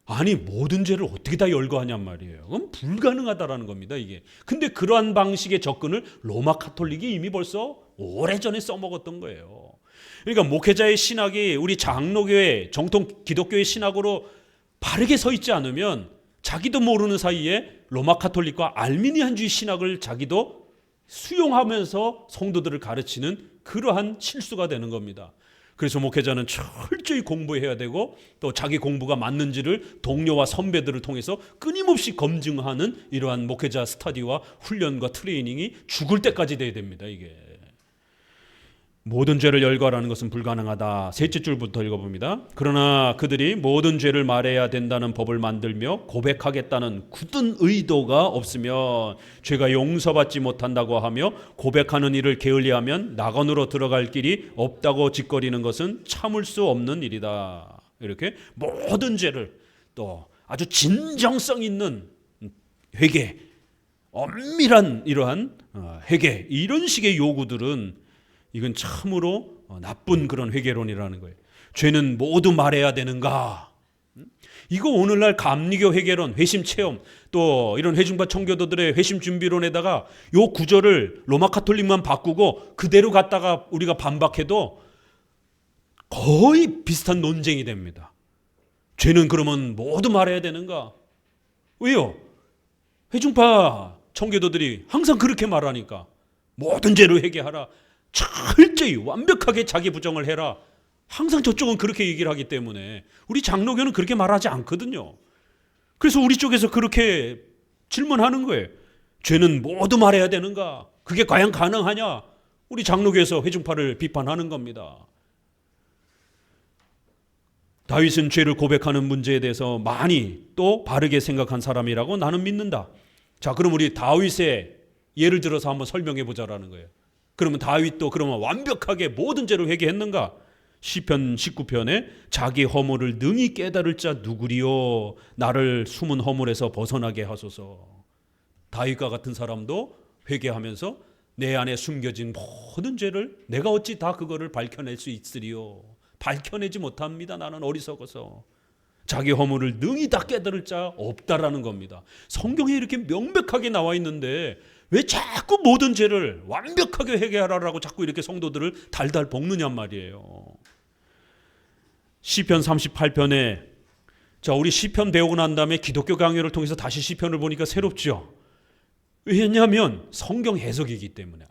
아니 모든 죄를 어떻게 다 열거하냔 말이에요. 그건 불가능하다라는 겁니다, 이게. 근데 그러한 방식의 접근을 로마 가톨릭이 이미 벌써 오래전에 써먹었던 거예요. 그러니까 목회자의 신학이 우리 장로교회, 정통 기독교의 신학으로 바르게 서 있지 않으면 자기도 모르는 사이에 로마 가톨릭과 알미니안주의 신학을 자기도 수용하면서 성도들을 가르치는 그러한 실수가 되는 겁니다. 그래서 목회자는 철저히 공부해야 되고, 또 자기 공부가 맞는지를 동료와 선배들을 통해서 끊임없이 검증하는 이러한 목회자 스터디와 훈련과 트레이닝이 죽을 때까지 돼야 됩니다, 이게. 모든 죄를 열거하라는 것은 불가능하다. 셋째 줄부터 읽어봅니다. 그러나 그들이 모든 죄를 말해야 된다는 법을 만들며 고백하겠다는 굳은 의도가 없으면 죄가 용서받지 못한다고 하며 고백하는 일을 게을리하면 낙원으로 들어갈 길이 없다고 짓거리는 것은 참을 수 없는 일이다. 이렇게 모든 죄를 또 아주 진정성 있는 회개, 엄밀한 이러한 회개, 이런 식의 요구들은 이건 참으로 나쁜 그런 회개론이라는 거예요. 죄는 모두 말해야 되는가? 이거 오늘날 감리교 회개론, 회심 체험, 또 이런 회중파 청교도들의 회심 준비론에다가 요 구절을 로마 카톨릭만 바꾸고 그대로 갖다가 우리가 반박해도 거의 비슷한 논쟁이 됩니다. 죄는 그러면 모두 말해야 되는가? 왜요? 회중파 청교도들이 항상 그렇게 말하니까 모든 죄를 회개하라. 철저히 완벽하게 자기 부정을 해라. 항상 저쪽은 그렇게 얘기를 하기 때문에 우리 장로교는 그렇게 말하지 않거든요. 그래서 우리 쪽에서 그렇게 질문하는 거예요. 죄는 모두 말해야 되는가? 그게 과연 가능하냐? 우리 장로교에서 회중파를 비판하는 겁니다. 다윗은 죄를 고백하는 문제에 대해서 많이 또 바르게 생각한 사람이라고 나는 믿는다. 자, 그럼 우리 다윗의 예를 들어서 한번 설명해 보자라는 거예요. 그러면 다윗도 그러면 완벽하게 모든 죄를 회개했는가? 시편 19편에 자기 허물을 능히 깨달을 자 누구리요? 나를 숨은 허물에서 벗어나게 하소서. 다윗과 같은 사람도 회개하면서 내 안에 숨겨진 모든 죄를 내가 어찌 다 그거를 밝혀낼 수 있으리요? 밝혀내지 못합니다. 나는 어리석어서. 자기 허물을 능히 다 깨달을 자 없다라는 겁니다. 성경에 이렇게 명백하게 나와 있는데 왜 자꾸 모든 죄를 완벽하게 회개하라고 자꾸 이렇게 성도들을 달달 볶느냔 말이에요. 시편 38편에 자, 우리 시편 배우고 난 다음에 기독교 강의를 통해서 다시 시편을 보니까 새롭죠. 왜냐하면 성경 해석이기 때문에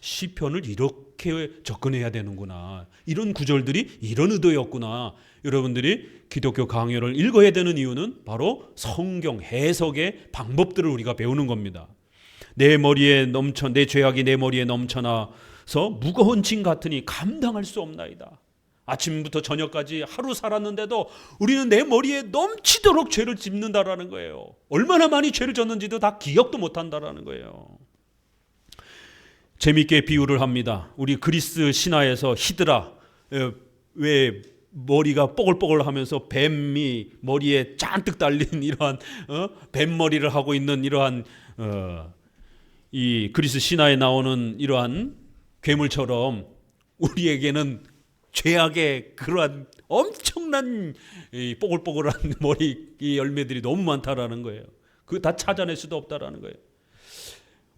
시편을 이렇게 접근해야 되는구나. 이런 구절들이 이런 의도였구나. 여러분들이 기독교 강의를 읽어야 되는 이유는 바로 성경 해석의 방법들을 우리가 배우는 겁니다. 내 죄악이 내 머리에 넘쳐나서 무거운 짐 같으니 감당할 수 없나이다. 아침부터 저녁까지 하루 살았는데도 우리는 내 머리에 넘치도록 죄를 짚는다라는 거예요. 얼마나 많이 죄를 졌는지도 다 기억도 못한다라는 거예요. 재미있게 비유를 합니다. 우리 그리스 신화에서 히드라, 왜 머리가 뽀글뽀글하면서 뱀이 머리에 잔뜩 달린 이러한 뱀머리를 하고 있는 이러한 이 그리스 신화에 나오는 이러한 괴물처럼 우리에게는 죄악의 그러한 엄청난 이 뽀글뽀글한 머리 이 열매들이 너무 많다라는 거예요. 그거 다 찾아낼 수도 없다라는 거예요.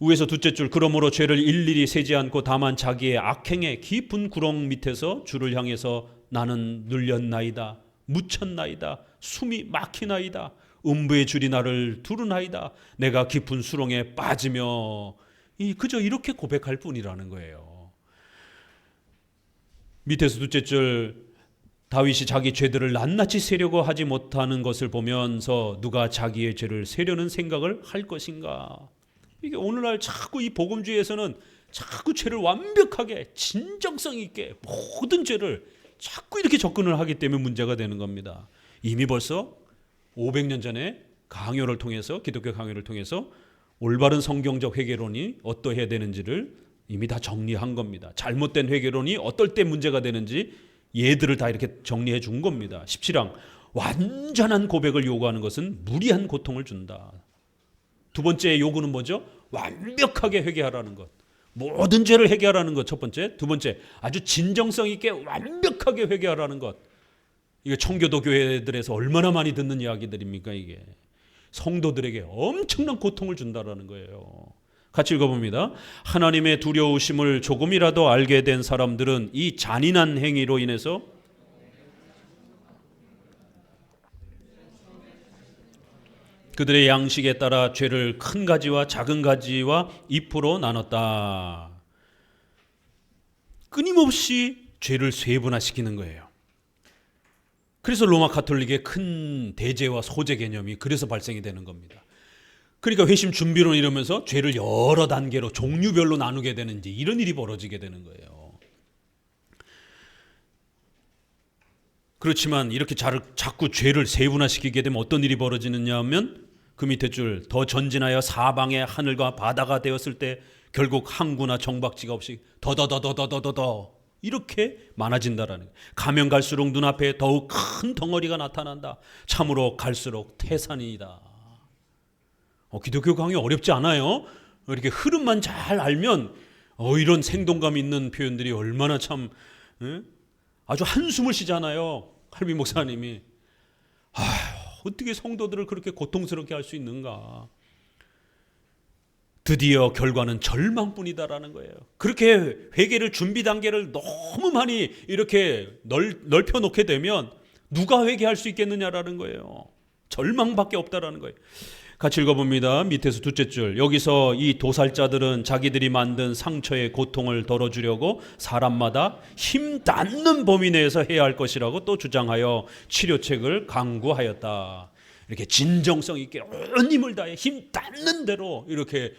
위에서 둘째 줄, 그러므로 죄를 일일이 세지 않고 다만 자기의 악행의 깊은 구렁 밑에서 주를 향해서 나는 눌렸나이다, 묻혔나이다, 숨이 막히나이다, 음부의 줄이 나를 두르나이다, 내가 깊은 수렁에 빠지며 그저 이렇게 고백할 뿐이라는 거예요. 밑에서 둘째 줄, 다윗이 자기 죄들을 낱낱이 세려고 하지 못하는 것을 보면서 누가 자기의 죄를 세려는 생각을 할 것인가. 이게 오늘날 자꾸 이 복음주의에서는 자꾸 죄를 완벽하게 진정성 있게 모든 죄를 자꾸 이렇게 접근을 하기 때문에 문제가 되는 겁니다. 이미 벌써 500년 전에 강요를 통해서, 기독교 강요를 통해서 올바른 성경적 회개론이 어떠해야 되는지를 이미 다 정리한 겁니다. 잘못된 회개론이 어떨 때 문제가 되는지 예들을 다 이렇게 정리해 준 겁니다. 17항, 완전한 고백을 요구하는 것은 무리한 고통을 준다. 두 번째 요구는 뭐죠? 완벽하게 회개하라는 것. 모든 죄를 회개하라는 것 첫 번째. 두 번째, 아주 진정성 있게 완벽하게 회개하라는 것. 이게 청교도 교회들에서 얼마나 많이 듣는 이야기들입니까? 이게 성도들에게 엄청난 고통을 준다라는 거예요. 같이 읽어봅니다. 하나님의 두려우심을 조금이라도 알게 된 사람들은 이 잔인한 행위로 인해서 그들의 양식에 따라 죄를 큰 가지와 작은 가지와 잎으로 나눴다. 끊임없이 죄를 세분화시키는 거예요. 그래서 로마 가톨릭의 큰 대제와 소제 개념이 그래서 발생이 되는 겁니다. 그러니까 회심 준비론 이러면서 죄를 여러 단계로 종류별로 나누게 되는지 이런 일이 벌어지게 되는 거예요. 그렇지만 이렇게 자꾸 죄를 세분화시키게 되면 어떤 일이 벌어지느냐 하면 그 밑에 줄 더 전진하여 사방의 하늘과 바다가 되었을 때 결국 항구나 정박지가 없이 더더더더더더더 이렇게 많아진다라는 거예요. 가면 갈수록 눈앞에 더욱 큰 덩어리가 나타난다. 참으로 갈수록 태산이다. 기독교 강의 어렵지 않아요. 이렇게 흐름만 잘 알면 이런 생동감 있는 표현들이 얼마나 참 아주 한숨을 쉬잖아요. 할비 목사님이 어떻게 성도들을 그렇게 고통스럽게 할 수 있는가. 드디어 결과는 절망뿐이다라는 거예요. 그렇게 회개를 준비 단계를 너무 많이 이렇게 넓혀 놓게 되면 누가 회개할 수 있겠느냐라는 거예요. 절망밖에 없다라는 거예요. 같이 읽어봅니다. 밑에서 둘째 줄. 여기서 이 도살자들은 자기들이 만든 상처의 고통을 덜어주려고 사람마다 힘 닿는 범위 내에서 해야 할 것이라고 또 주장하여 치료책을 강구하였다. 이렇게 진정성 있게 온 힘을 다해 힘 닿는 대로 이렇게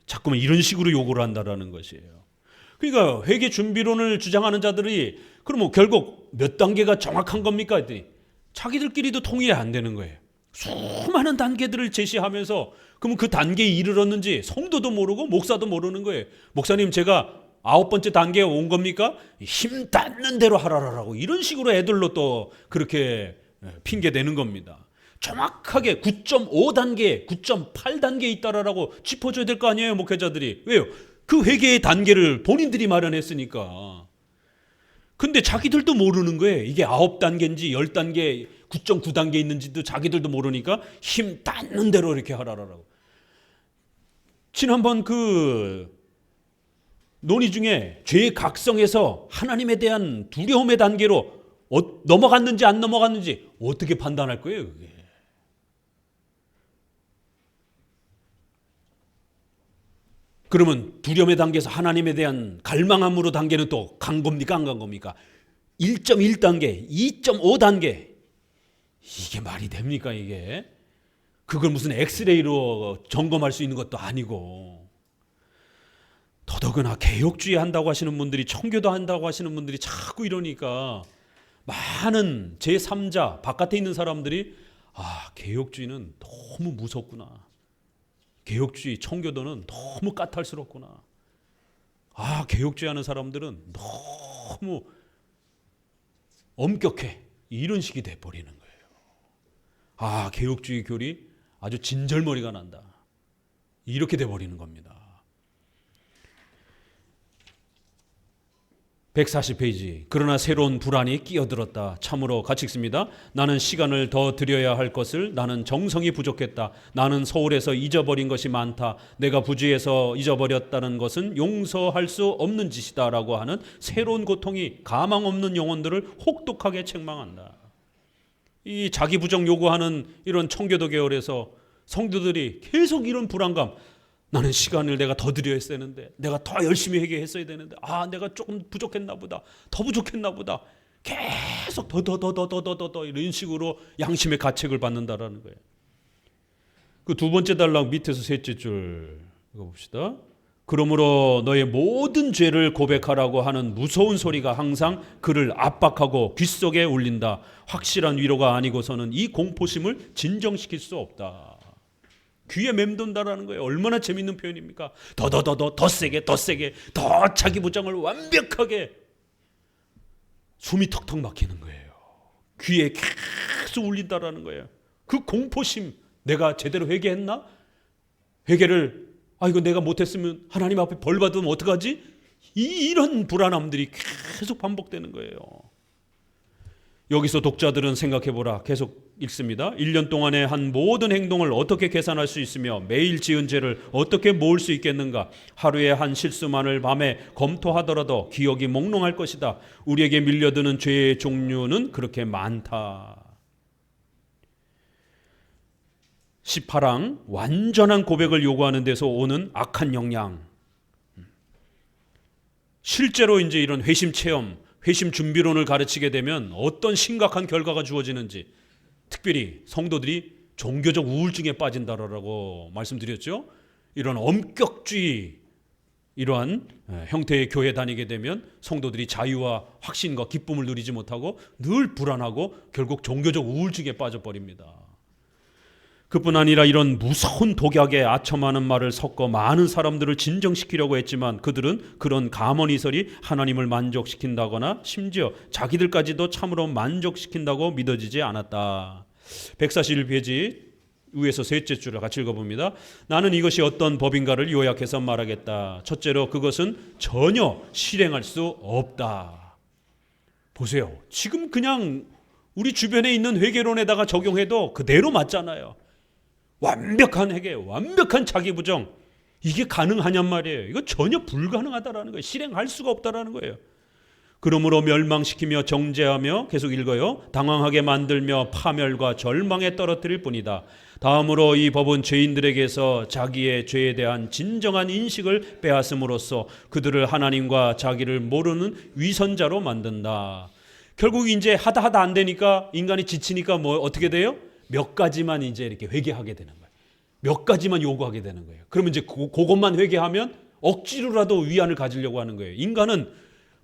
자꾸만 이런 식으로 요구를 한다라는 것이에요. 그러니까 회개 준비론을 주장하는 자들이 그러면 결국 몇 단계가 정확한 겁니까? 했더니 자기들끼리도 통일이 안 되는 거예요. 수많은 단계들을 제시하면서 그러면 그 단계에 이르렀는지 성도도 모르고 목사도 모르는 거예요. 목사님 제가 9번째 단계에 온 겁니까? 힘 닿는 대로 하라라고 이런 식으로 애들로 또 그렇게 핑계 대는 겁니다. 정확하게 9.5단계, 9.8단계 있다라고 짚어줘야 될 거 아니에요, 목회자들이. 왜요? 그 회개의 단계를 본인들이 마련했으니까. 근데 자기들도 모르는 거예요. 이게 9단계인지 10단계, 9.9단계 있는지도 자기들도 모르니까 힘 닿는 대로 이렇게 하라라고. 지난번 그 논의 중에 죄의 각성에서 하나님에 대한 두려움의 단계로 넘어갔는지 안 넘어갔는지 어떻게 판단할 거예요, 그게? 그러면 두려움의 단계에서 하나님에 대한 갈망함으로 단계는 또 간 겁니까 안 간 겁니까? 1.1단계, 2.5단계 이게 말이 됩니까 이게? 그걸 무슨 엑스레이로 점검할 수 있는 것도 아니고 더더구나 개혁주의 한다고 하시는 분들이 청교도 한다고 하시는 분들이 자꾸 이러니까 많은 제3자 바깥에 있는 사람들이 개혁주의는 너무 무섭구나. 개혁주의, 청교도는 너무 까탈스럽구나. 개혁주의 하는 사람들은 너무 엄격해. 이런 식이 돼버리는 거예요. 개혁주의 교리 아주 진절머리가 난다. 이렇게 돼버리는 겁니다. 140페이지. 그러나 새로운 불안이 끼어들었다. 참으로 같이 읽습니다. 나는 시간을 더 들여야 할 것을 나는 정성이 부족했다. 나는 서울에서 잊어버린 것이 많다. 내가 부주에서 잊어버렸다는 것은 용서할 수 없는 짓이다 라고 하는 새로운 고통이 가망 없는 영혼들을 혹독하게 책망한다. 이 자기 부정 요구하는 이런 청교도 계열에서 성도들이 계속 이런 불안감, 나는 시간을 내가 더 들여야 되는데, 내가 더 열심히 회개했어야 되는데, 내가 조금 부족했나 보다, 더 부족했나 보다, 계속 더 이런 식으로 양심의 가책을 받는다라는 거예요. 그 두 번째 단락 밑에서 셋째 줄 읽어봅시다. 그러므로 너의 모든 죄를 고백하라고 하는 무서운 소리가 항상 그를 압박하고 귓속에 울린다. 확실한 위로가 아니고서는 이 공포심을 진정시킬 수 없다. 귀에 맴돈다라는 거예요. 얼마나 재밌는 표현입니까? 더 세게, 더 자기 부정을 완벽하게. 숨이 턱턱 막히는 거예요. 귀에 계속 울린다라는 거예요. 그 공포심, 내가 제대로 회개했나? 회개를 이거 내가 못했으면 하나님 앞에 벌 받으면 어떡하지? 이런 불안함들이 계속 반복되는 거예요. 여기서 독자들은 생각해보라. 계속 읽습니다. 1년 동안에 한 모든 행동을 어떻게 계산할 수 있으며 매일 지은 죄를 어떻게 모을 수 있겠는가? 하루에 한 실수만을 밤에 검토하더라도 기억이 몽롱할 것이다. 우리에게 밀려드는 죄의 종류는 그렇게 많다. 18항 완전한 고백을 요구하는 데서 오는 악한 영향. 실제로 이제 이런 회심 체험, 회심 준비론을 가르치게 되면 어떤 심각한 결과가 주어지는지, 특별히 성도들이 종교적 우울증에 빠진다라고 말씀드렸죠. 이런 엄격주의, 이러한 형태의 교회 다니게 되면 성도들이 자유와 확신과 기쁨을 누리지 못하고 늘 불안하고 결국 종교적 우울증에 빠져버립니다. 그뿐 아니라 이런 무서운 독약에 아첨하는 말을 섞어 많은 사람들을 진정시키려고 했지만 그들은 그런 감언이설이 하나님을 만족시킨다거나 심지어 자기들까지도 참으로 만족시킨다고 믿어지지 않았다. 141페이지 위에서 셋째 줄을 같이 읽어봅니다. 나는 이것이 어떤 법인가를 요약해서 말하겠다. 첫째로 그것은 전혀 실행할 수 없다. 보세요. 지금 그냥 우리 주변에 있는 회계론에다가 적용해도 그대로 맞잖아요. 완벽한 회계, 완벽한 자기 부정, 이게 가능하냔 말이에요. 이거 전혀 불가능하다라는 거예요. 실행할 수가 없다라는 거예요. 그러므로 멸망시키며 정죄하며, 계속 읽어요, 당황하게 만들며 파멸과 절망에 떨어뜨릴 뿐이다. 다음으로 이 법은 죄인들에게서 자기의 죄에 대한 진정한 인식을 빼앗음으로써 그들을 하나님과 자기를 모르는 위선자로 만든다. 결국 이제 하다 안 되니까 인간이 지치니까 뭐 어떻게 돼요? 몇 가지만 이제 이렇게 회개하게 되는 거예요. 몇 가지만 요구하게 되는 거예요. 그러면 이제 그것만 회개하면 억지로라도 위안을 가지려고 하는 거예요. 인간은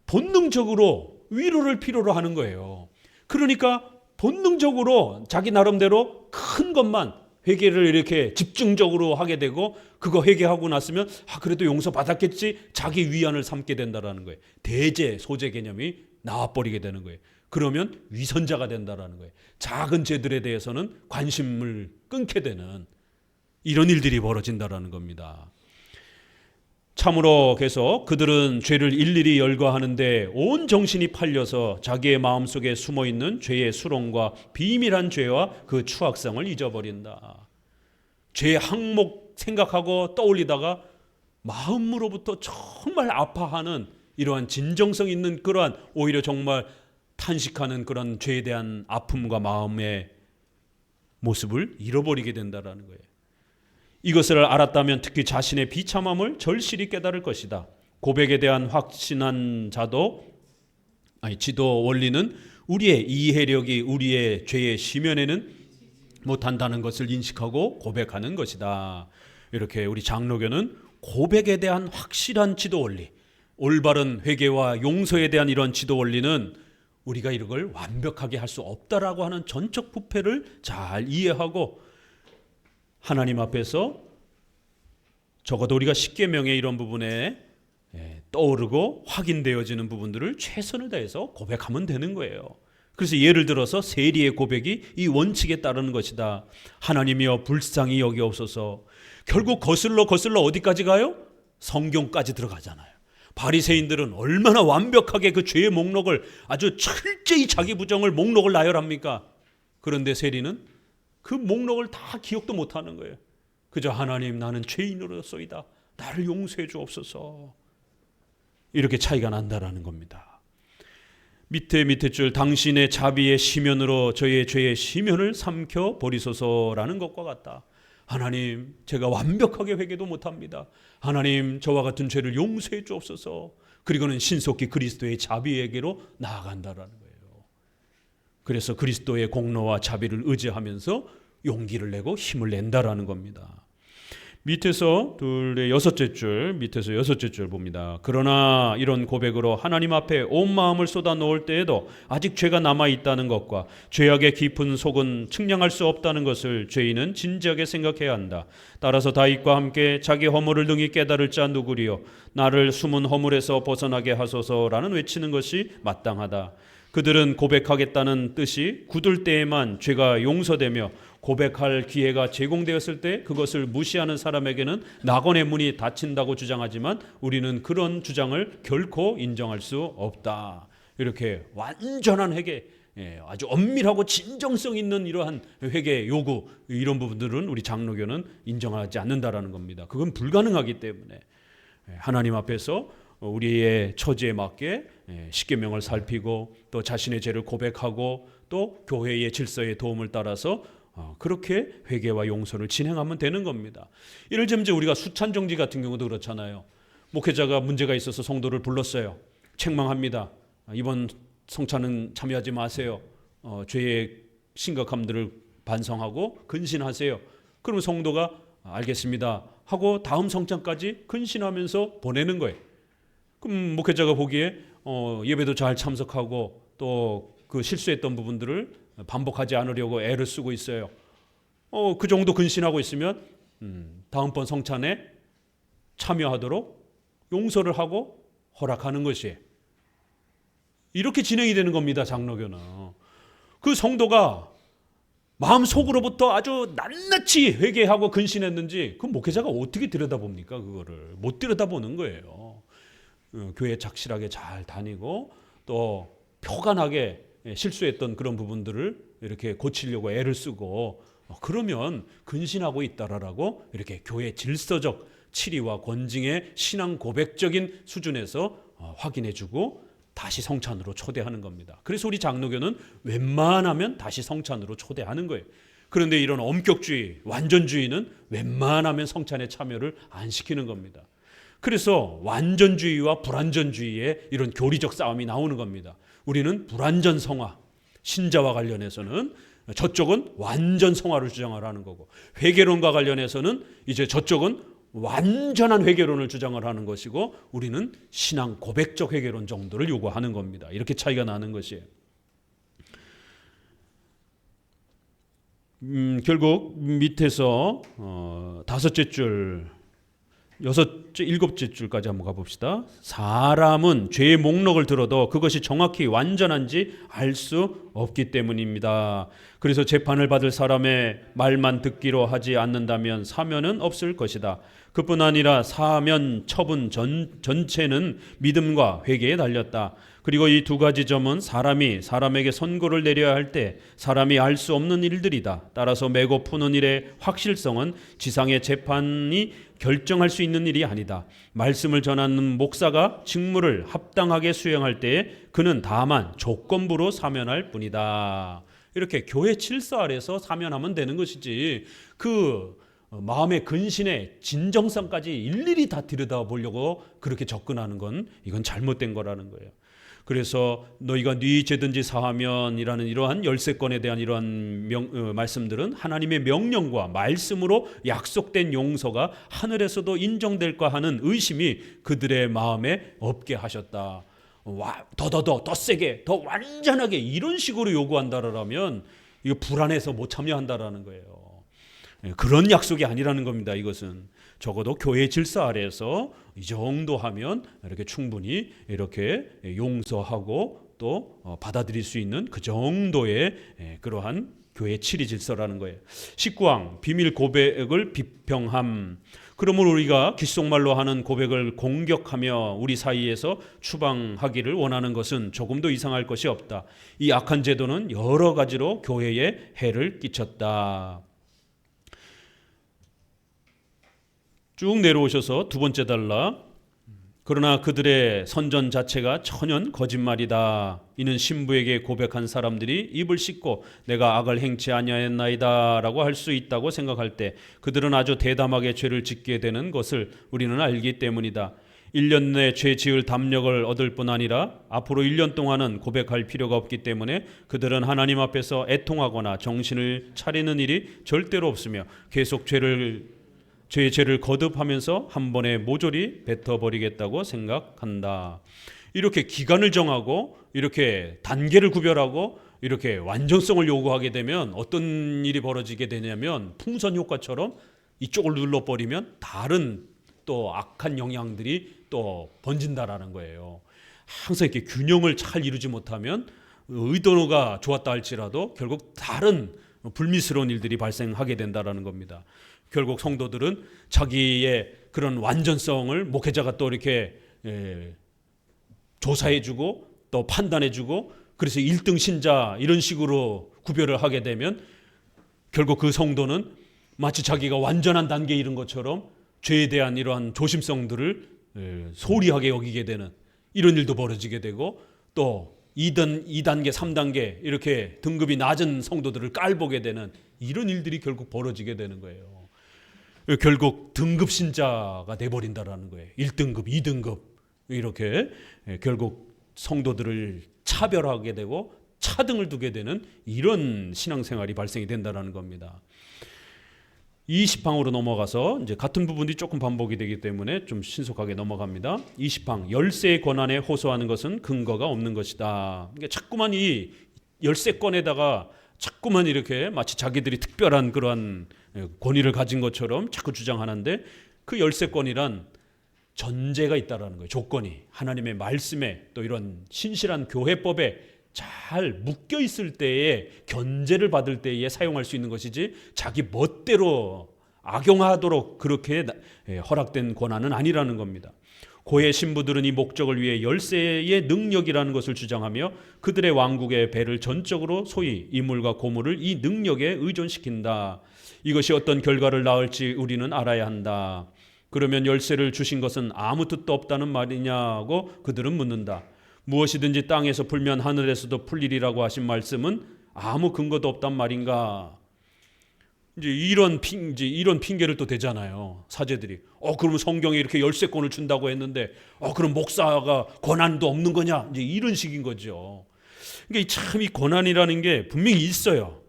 본능적으로 위로를 필요로 하는 거예요. 그러니까 본능적으로 자기 나름대로 큰 것만 회개를 이렇게 집중적으로 하게 되고, 그거 회개하고 났으면 그래도 용서받았겠지, 자기 위안을 삼게 된다는 거예요. 대제 소재 개념이 나와버리게 되는 거예요. 그러면 위선자가 된다는 거예요. 작은 죄들에 대해서는 관심을 끊게 되는 이런 일들이 벌어진다는 겁니다. 참으로 계속 그들은 죄를 일일이 열거하는데 온 정신이 팔려서 자기의 마음속에 숨어있는 죄의 수렁과 비밀한 죄와 그 추악성을 잊어버린다. 죄의 항목 생각하고 떠올리다가 마음으로부터 정말 아파하는 이러한 진정성 있는 그러한, 오히려 정말 탄식하는 그런 죄에 대한 아픔과 마음의 모습을 잃어버리게 된다는 거예요. 이것을 알았다면 특히 자신의 비참함을 절실히 깨달을 것이다. 고백에 대한 확신한 지도 원리는 우리의 이해력이 우리의 죄의 심연에는 못한다는 것을 인식하고 고백하는 것이다. 이렇게 우리 장로교는 고백에 대한 확실한 지도 원리, 올바른 회개와 용서에 대한 이런 지도 원리는 우리가 이걸 완벽하게 할 수 없다라고 하는 전적 부패를 잘 이해하고, 하나님 앞에서 적어도 우리가 십계명의 이런 부분에 떠오르고 확인되어지는 부분들을 최선을 다해서 고백하면 되는 거예요. 그래서 예를 들어서 세리의 고백이 이 원칙에 따르는 것이다. 하나님이여 불쌍히 여기옵소서. 결국 거슬러 어디까지 가요? 성경까지 들어가잖아요. 바리새인들은 얼마나 완벽하게 그 죄의 목록을, 아주 철저히 자기 부정을 목록을 나열합니까? 그런데 세리는 그 목록을 다 기억도 못하는 거예요. 그저 하나님, 나는 죄인으로서이다, 나를 용서해 주옵소서. 이렇게 차이가 난다라는 겁니다. 밑에 줄, 당신의 자비의 시면으로 저의 죄의 시면을 삼켜 버리소서라는 것과 같다. 하나님, 제가 완벽하게 회개도 못합니다. 하나님, 저와 같은 죄를 용서해 주옵소서. 그리고는 신속히 그리스도의 자비에게로 나아간다라는 거예요. 그래서 그리스도의 공로와 자비를 의지하면서 용기를 내고 힘을 낸다라는 겁니다. 밑에서 여섯째 줄 봅니다. 그러나 이런 고백으로 하나님 앞에 온 마음을 쏟아 놓을 때에도 아직 죄가 남아 있다는 것과 죄악의 깊은 속은 측량할 수 없다는 것을 죄인은 진지하게 생각해야 한다. 따라서 다윗과 함께 자기 허물을 능히 깨달을 자 누구리요, 나를 숨은 허물에서 벗어나게 하소서라는 외치는 것이 마땅하다. 그들은 고백하겠다는 뜻이 굳을 때에만 죄가 용서되며, 고백할 기회가 제공되었을 때 그것을 무시하는 사람에게는 낙원의 문이 닫힌다고 주장하지만 우리는 그런 주장을 결코 인정할 수 없다. 이렇게 완전한 회개, 아주 엄밀하고 진정성 있는 이러한 회개 요구, 이런 부분들은 우리 장로교는 인정하지 않는다라는 겁니다. 그건 불가능하기 때문에 하나님 앞에서 우리의 처지에 맞게 십계명을 살피고 또 자신의 죄를 고백하고 또 교회의 질서의 도움을 따라서 그렇게 회개와 용서를 진행하면 되는 겁니다. 예를 들면 우리가 수찬정지 같은 경우도 그렇잖아요. 목회자가 문제가 있어서 성도를 불렀어요. 책망합니다. 이번 성찬은 참여하지 마세요. 죄의 심각함들을 반성하고 근신하세요. 그러면 성도가 알겠습니다. 하고 다음 성찬까지 근신하면서 보내는 거예요. 그럼 목회자가 보기에 예배도 잘 참석하고 또 그 실수했던 부분들을 반복하지 않으려고 애를 쓰고 있어요. 그 정도 근신하고 있으면 다음번 성찬에 참여하도록 용서를 하고 허락하는 것이 이렇게 진행이 되는 겁니다. 장로교는. 그 성도가 마음속으로부터 아주 낱낱이 회개하고 근신했는지 그 목회자가 어떻게 들여다봅니까? 그거를 못 들여다보는 거예요. 교회 착실하게 잘 다니고 또 표간하게 실수했던 그런 부분들을 이렇게 고치려고 애를 쓰고 그러면 근신하고 있다라고 이렇게 교회 질서적 치리와 권징의 신앙 고백적인 수준에서 확인해주고 다시 성찬으로 초대하는 겁니다. 그래서 우리 장로교는 웬만하면 다시 성찬으로 초대하는 거예요. 그런데 이런 엄격주의, 완전주의는 웬만하면 성찬에 참여를 안 시키는 겁니다. 그래서 완전주의와 불완전주의의 이런 교리적 싸움이 나오는 겁니다. 우리는 불완전 성화, 신자와 관련해서는 저쪽은 완전 성화를 주장을 하는 거고 회개론과 관련해서는 이제 저쪽은 완전한 회개론을 주장을 하는 것이고 우리는 신앙 고백적 회개론 정도를 요구하는 겁니다. 이렇게 차이가 나는 것이에요. 결국 밑에서 다섯째 줄, 여섯째, 일곱째 줄까지 한번 가봅시다. 사람은 죄의 목록을 들어도 그것이 정확히 완전한지 알 수 없기 때문입니다. 그래서 재판을 받을 사람의 말만 듣기로 하지 않는다면 사면은 없을 것이다. 그뿐 아니라 사면 처분 전체는 믿음과 회개에 달렸다. 그리고 이 두 가지 점은 사람이 사람에게 선고를 내려야 할 때 사람이 알 수 없는 일들이다. 따라서 매고 푸는 일의 확실성은 지상의 재판이 결정할 수 있는 일이 아니다. 말씀을 전하는 목사가 직무를 합당하게 수행할 때에 그는 다만 조건부로 사면할 뿐이다. 이렇게 교회 질서 아래서 사면하면 되는 것이지 그 마음의 근신의 진정성까지 일일이 다 들여다보려고 그렇게 접근하는 건 이건 잘못된 거라는 거예요. 그래서 너희가 네 죄든지 사하면이라는 이러한 열세권에 대한 이러한 말씀들은 하나님의 명령과 말씀으로 약속된 용서가 하늘에서도 인정될까 하는 의심이 그들의 마음에 없게 하셨다. 더 세게, 더 완전하게 이런 식으로 요구한다라면 이거 불안해서 못 참여한다라는 거예요. 그런 약속이 아니라는 겁니다. 이것은 적어도 교회 질서 아래에서 이 정도 하면 이렇게 충분히 이렇게 용서하고 또 받아들일 수 있는 그 정도의 그러한 교회 치리 질서라는 거예요. 19항 비밀 고백을 비평함. 그러므로 우리가 귓속말로 하는 고백을 공격하며 우리 사이에서 추방하기를 원하는 것은 조금도 이상할 것이 없다. 이 악한 제도는 여러 가지로 교회에 해를 끼쳤다. 쭉 내려오셔서 두 번째 단락. 그러나 그들의 선전 자체가 천연 거짓말이다. 이는 신부에게 고백한 사람들이 입을 씻고 내가 악을 행치 아니하였나이다 라고 할 수 있다고 생각할 때 그들은 아주 대담하게 죄를 짓게 되는 것을 우리는 알기 때문이다. 1년 내 죄 지을 담력을 얻을 뿐 아니라 앞으로 1년 동안은 고백할 필요가 없기 때문에 그들은 하나님 앞에서 애통하거나 정신을 차리는 일이 절대로 없으며 계속 죄의 죄를 거듭하면서 한 번에 모조리 뱉어버리겠다고 생각한다. 이렇게 기간을 정하고 이렇게 단계를 구별하고 이렇게 완전성을 요구하게 되면 어떤 일이 벌어지게 되냐면 풍선 효과처럼 이쪽을 눌러버리면 다른 또 악한 영향들이 또 번진다라는 거예요. 항상 이렇게 균형을 잘 이루지 못하면 의도가 좋았다 할지라도 결국 다른 불미스러운 일들이 발생하게 된다라는 겁니다. 결국 성도들은 자기의 그런 완전성을 목회자가 또 이렇게 조사해주고 또 판단해주고 그래서 1등 신자 이런 식으로 구별을 하게 되면 결국 그 성도는 마치 자기가 완전한 단계에 이른 것처럼 죄에 대한 이러한 조심성들을 소홀히하게 여기게 되는 이런 일도 벌어지게 되고 또 2단계, 3단계 이렇게 등급이 낮은 성도들을 깔보게 되는 이런 일들이 결국 벌어지게 되는 거예요. 결국 등급 신자가 돼버린다라는 거예요. 1등급, 2등급 이렇게 결국 성도들을 차별하게 되고 차등을 두게 되는 이런 신앙생활이 발생이 된다는 겁니다. 20항으로 넘어가서 이제 같은 부분이 조금 반복이 되기 때문에 좀 신속하게 넘어갑니다. 20항 열쇠의 권한에 호소하는 것은 근거가 없는 것이다. 그러니까 자꾸만 이 열쇠권에다가 자꾸만 이렇게 마치 자기들이 특별한 그러한 권위를 가진 것처럼 자꾸 주장하는데, 그 열쇠권이란 전제가 있다라는 거예요. 조건이 하나님의 말씀에 또 이런 신실한 교회법에 잘 묶여 있을 때에, 견제를 받을 때에 사용할 수 있는 것이지 자기 멋대로 악용하도록 그렇게 허락된 권한은 아니라는 겁니다. 고의 신부들은 이 목적을 위해 열쇠의 능력이라는 것을 주장하며 그들의 왕국의 배를 전적으로 소위 이물과 고물을 이 능력에 의존시킨다. 이것이 어떤 결과를 낳을지 우리는 알아야 한다. 그러면 열쇠를 주신 것은 아무 뜻도 없다는 말이냐고 그들은 묻는다. 무엇이든지 땅에서 풀면 하늘에서도 풀리리라고 하신 말씀은 아무 근거도 없단 말인가? 이제 이런 핑계를 또 대잖아요. 사제들이. 그러면 성경에 이렇게 열쇠권을 준다고 했는데, 그럼 목사가 권한도 없는 거냐? 이제 이런 식인 거죠. 그러니까 참 이 권한이라는 게 분명히 있어요.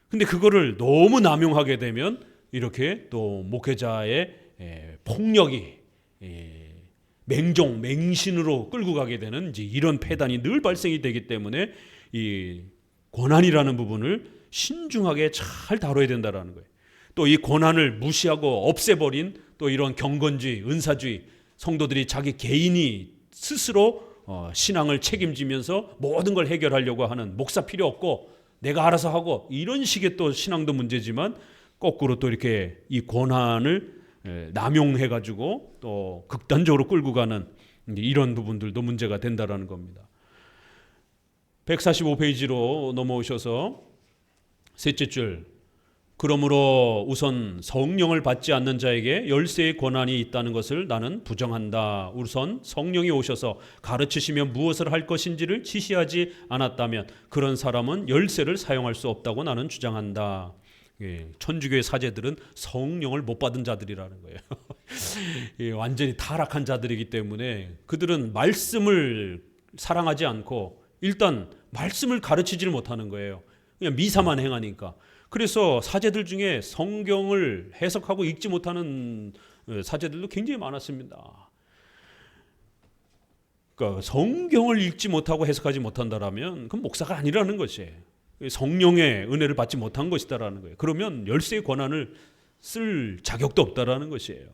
근데 그거를 너무 남용하게 되면 이렇게 또 목회자의 폭력이 맹신으로 끌고 가게 되는 이제 이런 폐단이 늘 발생이 되기 때문에 이 권한이라는 부분을 신중하게 잘 다뤄야 된다라는 거예요. 또 이 권한을 무시하고 없애버린 또 이런 경건주의, 은사주의, 성도들이 자기 개인이 스스로 신앙을 책임지면서 모든 걸 해결하려고 하는, 목사 필요 없고 내가 알아서 하고, 이런 식의 또 신앙도 문제지만 거꾸로 또 이렇게 이 권한을 남용해가지고 또 극단적으로 끌고 가는 이런 부분들도 문제가 된다라는 겁니다. 145페이지로 넘어오셔서 셋째 줄, 그러므로 우선 성령을 받지 않는 자에게 열쇠의 권한이 있다는 것을 나는 부정한다. 우선 성령이 오셔서 가르치시며 무엇을 할 것인지를 지시하지 않았다면 그런 사람은 열쇠를 사용할 수 없다고 나는 주장한다. 천주교의 사제들은 성령을 못 받은 자들이라는 거예요. 완전히 타락한 자들이기 때문에 그들은 말씀을 사랑하지 않고 일단 말씀을 가르치지를 못하는 거예요. 그냥 미사만 행하니까. 그래서 사제들 중에 성경을 해석하고 읽지 못하는 사제들도 굉장히 많았습니다. 그러니까 성경을 읽지 못하고 해석하지 못한다라면 그건 목사가 아니라는 것이에요. 성령의 은혜를 받지 못한 것이다라는 거예요. 그러면 열쇠의 권한을 쓸 자격도 없다라는 것이에요.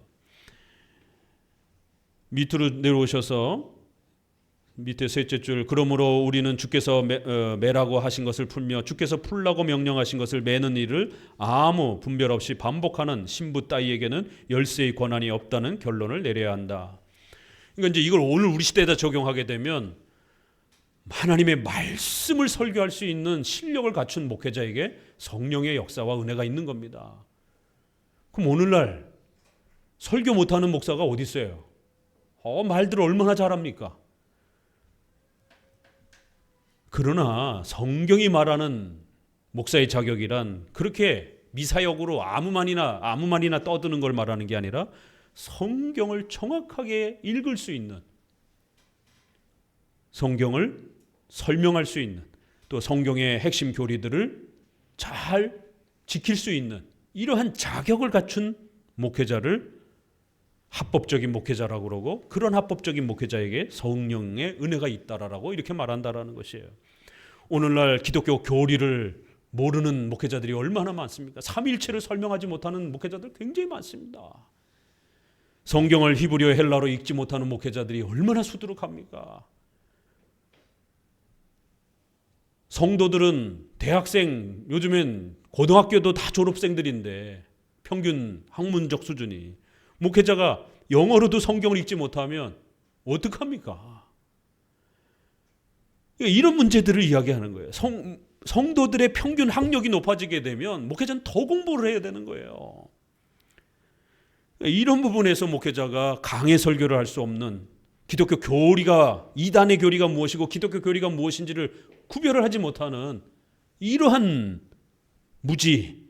밑으로 내려오셔서 밑에 셋째 줄, 그러므로 우리는 주께서 매라고 하신 것을 풀며 주께서 풀라고 명령하신 것을 매는 일을 아무 분별 없이 반복하는 신부 따위에게는 열쇠의 권한이 없다는 결론을 내려야 한다. 그러니까 이제 이걸 오늘 우리 시대에다 적용하게 되면 하나님의 말씀을 설교할 수 있는 실력을 갖춘 목회자에게 성령의 역사와 은혜가 있는 겁니다. 그럼 오늘날 설교 못하는 목사가 어디 있어요? 말들을 얼마나 잘합니까? 그러나 성경이 말하는 목사의 자격이란 그렇게 미사역으로 아무 말이나 떠드는 걸 말하는 게 아니라 성경을 정확하게 읽을 수 있는, 성경을 설명할 수 있는, 또 성경의 핵심 교리들을 잘 지킬 수 있는 이러한 자격을 갖춘 목회자를 합법적인 목회자라고 그러고, 그런 합법적인 목회자에게 성령의 은혜가 있다라고 이렇게 말한다라는 것이에요. 오늘날 기독교 교리를 모르는 목회자들이 얼마나 많습니까? 삼위일체를 설명하지 못하는 목회자들 굉장히 많습니다. 성경을 히브리어 헬라로 읽지 못하는 목회자들이 얼마나 수두룩합니까? 성도들은 대학생, 요즘엔 고등학교도 다 졸업생들인데 평균 학문적 수준이, 목회자가 영어로도 성경을 읽지 못하면 어떡합니까? 이런 문제들을 이야기하는 거예요. 성도들의 평균 학력이 높아지게 되면 목회자는 더 공부를 해야 되는 거예요. 이런 부분에서 목회자가 강의 설교를 할 수 없는, 기독교 교리가, 이단의 교리가 무엇이고 기독교 교리가 무엇인지를 구별을 하지 못하는 이러한 무지,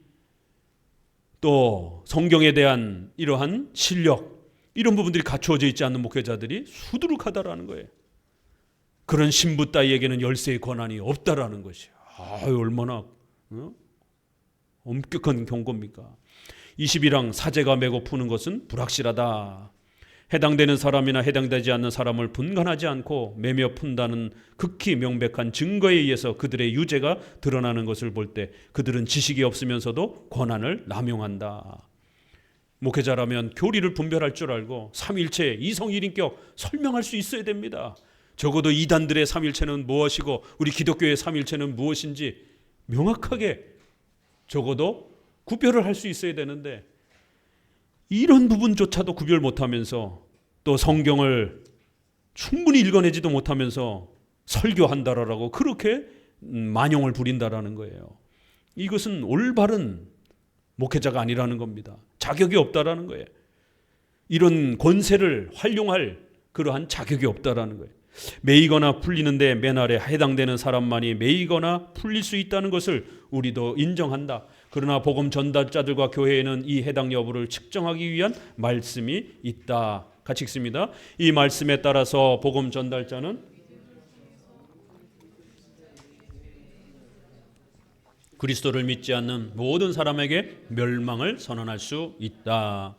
또 성경에 대한 이러한 실력, 이런 부분들이 갖추어져 있지 않는 목회자들이 수두룩하다라는 거예요. 그런 신부 따위에게는 열쇠의 권한이 없다라는 것이에요. 얼마나 엄격한 경고입니까? 20이랑 사제가 메고 푸는 것은 불확실하다. 해당되는 사람이나 해당되지 않는 사람을 분간하지 않고 매며 푼다는 극히 명백한 증거에 의해서 그들의 유죄가 드러나는 것을 볼 때 그들은 지식이 없으면서도 권한을 남용한다. 목회자라면 교리를 분별할 줄 알고 삼일체 이성일인격 설명할 수 있어야 됩니다. 적어도 이단들의 삼일체는 무엇이고 우리 기독교의 삼일체는 무엇인지 명확하게 적어도 구별을 할 수 있어야 되는데 이런 부분조차도 구별 못하면서 또 성경을 충분히 읽어내지도 못하면서 설교한다라고 그렇게 만용을 부린다라는 거예요. 이것은 올바른 목회자가 아니라는 겁니다. 자격이 없다라는 거예요. 이런 권세를 활용할 그러한 자격이 없다라는 거예요. 매이거나 풀리는데 맨날에 해당되는 사람만이 매이거나 풀릴 수 있다는 것을 우리도 인정한다. 그러나 복음 전달자들과 교회에는 이 해당 여부를 측정하기 위한 말씀이 있다. 같이 읽습니다. 이 말씀에 따라서 복음 전달자는 그리스도를 믿지 않는 모든 사람에게 멸망을 선언할 수 있다.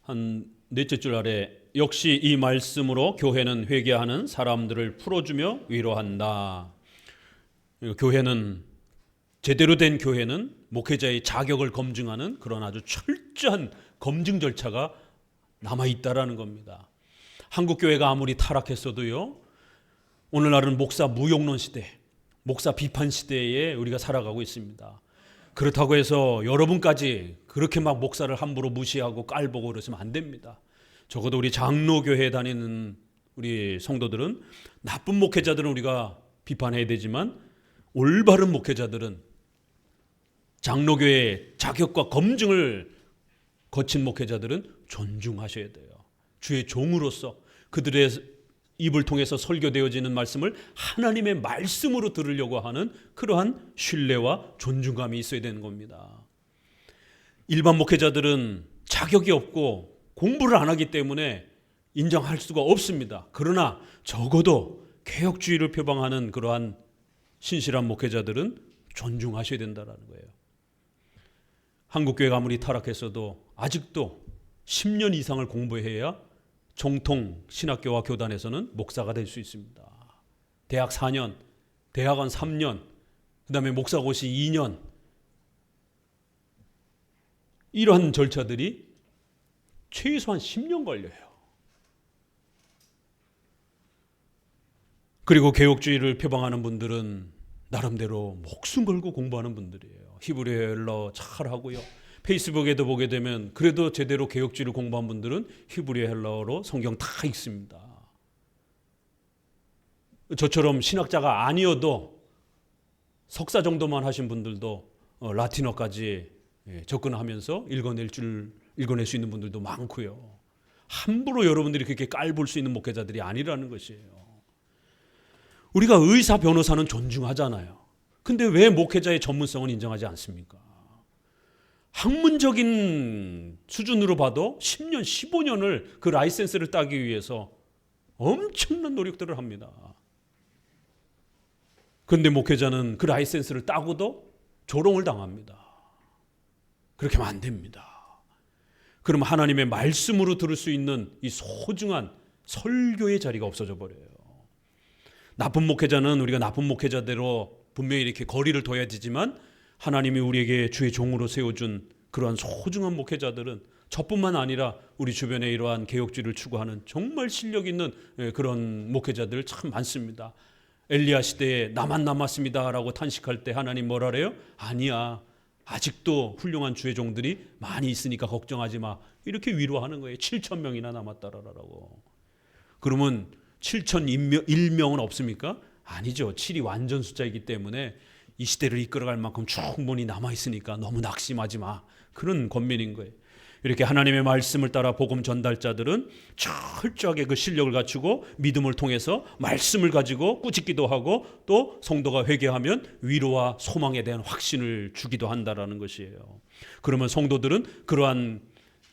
한 넷째 줄 아래 역시 이 말씀으로 교회는 회개하는 사람들을 풀어주며 위로한다. 교회는 제대로 된 교회는 목회자의 자격을 검증하는 그런 아주 철저한 검증 절차가 남아있다라는 겁니다. 한국 교회가 아무리 타락했어도요, 오늘날은 목사 무용론 시대, 목사 비판 시대에 우리가 살아가고 있습니다. 그렇다고 해서 여러분까지 그렇게 막 목사를 함부로 무시하고 깔보고 그러시면 안 됩니다. 적어도 우리 장로교회에 다니는 우리 성도들은 나쁜 목회자들은 우리가 비판해야 되지만 올바른 목회자들은 장로교회의 자격과 검증을 거친 목회자들은 존중하셔야 돼요. 주의 종으로서 그들의 입을 통해서 설교되어지는 말씀을 하나님의 말씀으로 들으려고 하는 그러한 신뢰와 존중감이 있어야 되는 겁니다. 일반 목회자들은 자격이 없고 공부를 안 하기 때문에 인정할 수가 없습니다. 그러나 적어도 개혁주의를 표방하는 그러한 신실한 목회자들은 존중하셔야 된다는 거예요. 한국교회가 아무리 타락했어도 아직도 10년 이상을 공부해야 정통 신학교와 교단에서는 목사가 될 수 있습니다. 대학 4년, 대학원 3년, 그 다음에 목사고시 2년, 이러한 절차들이 최소한 10년 걸려요. 그리고 개혁주의를 표방하는 분들은 나름대로 목숨 걸고 공부하는 분들이에요. 히브리어 잘하고요. 페이스북에도 보게 되면 그래도 제대로 개혁주의를 공부한 분들은 히브리어 헬라어로 성경 다 읽습니다. 저처럼 신학자가 아니어도 석사 정도만 하신 분들도 라틴어까지 접근하면서 읽어낼 수 있는 분들도 많고요. 함부로 여러분들이 그렇게 깔볼 수 있는 목회자들이 아니라는 것이에요. 우리가 의사, 변호사는 존중하잖아요. 근데 왜 목회자의 전문성은 인정하지 않습니까? 학문적인 수준으로 봐도 10년, 15년을 그 라이센스를 따기 위해서 엄청난 노력들을 합니다. 그런데 목회자는 그 라이센스를 따고도 조롱을 당합니다. 그렇게 하면 안 됩니다. 그럼 하나님의 말씀으로 들을 수 있는 이 소중한 설교의 자리가 없어져 버려요. 나쁜 목회자는 우리가 나쁜 목회자대로 분명히 이렇게 거리를 둬야 되지만 하나님이 우리에게 주의 종으로 세워준 그러한 소중한 목회자들은 저뿐만 아니라 우리 주변에 이러한 개혁주의를 추구하는 정말 실력 있는 그런 목회자들 참 많습니다. 엘리야 시대에 나만 남았습니다라고 탄식할 때 하나님 뭐라 그래요? 아니야. 아직도 훌륭한 주의 종들이 많이 있으니까 걱정하지 마. 이렇게 위로하는 거예요. 7,000명이나 남았다라고. 그러면 7,001명은 없습니까? 아니죠. 7이 완전 숫자이기 때문에 이 시대를 이끌어갈 만큼 충분히 남아있으니까 너무 낙심하지 마. 그런 권면인 거예요. 이렇게 하나님의 말씀을 따라 복음 전달자들은 철저하게 그 실력을 갖추고 믿음을 통해서 말씀을 가지고 꾸짖기도 하고 또 성도가 회개하면 위로와 소망에 대한 확신을 주기도 한다라는 것이에요. 그러면 성도들은 그러한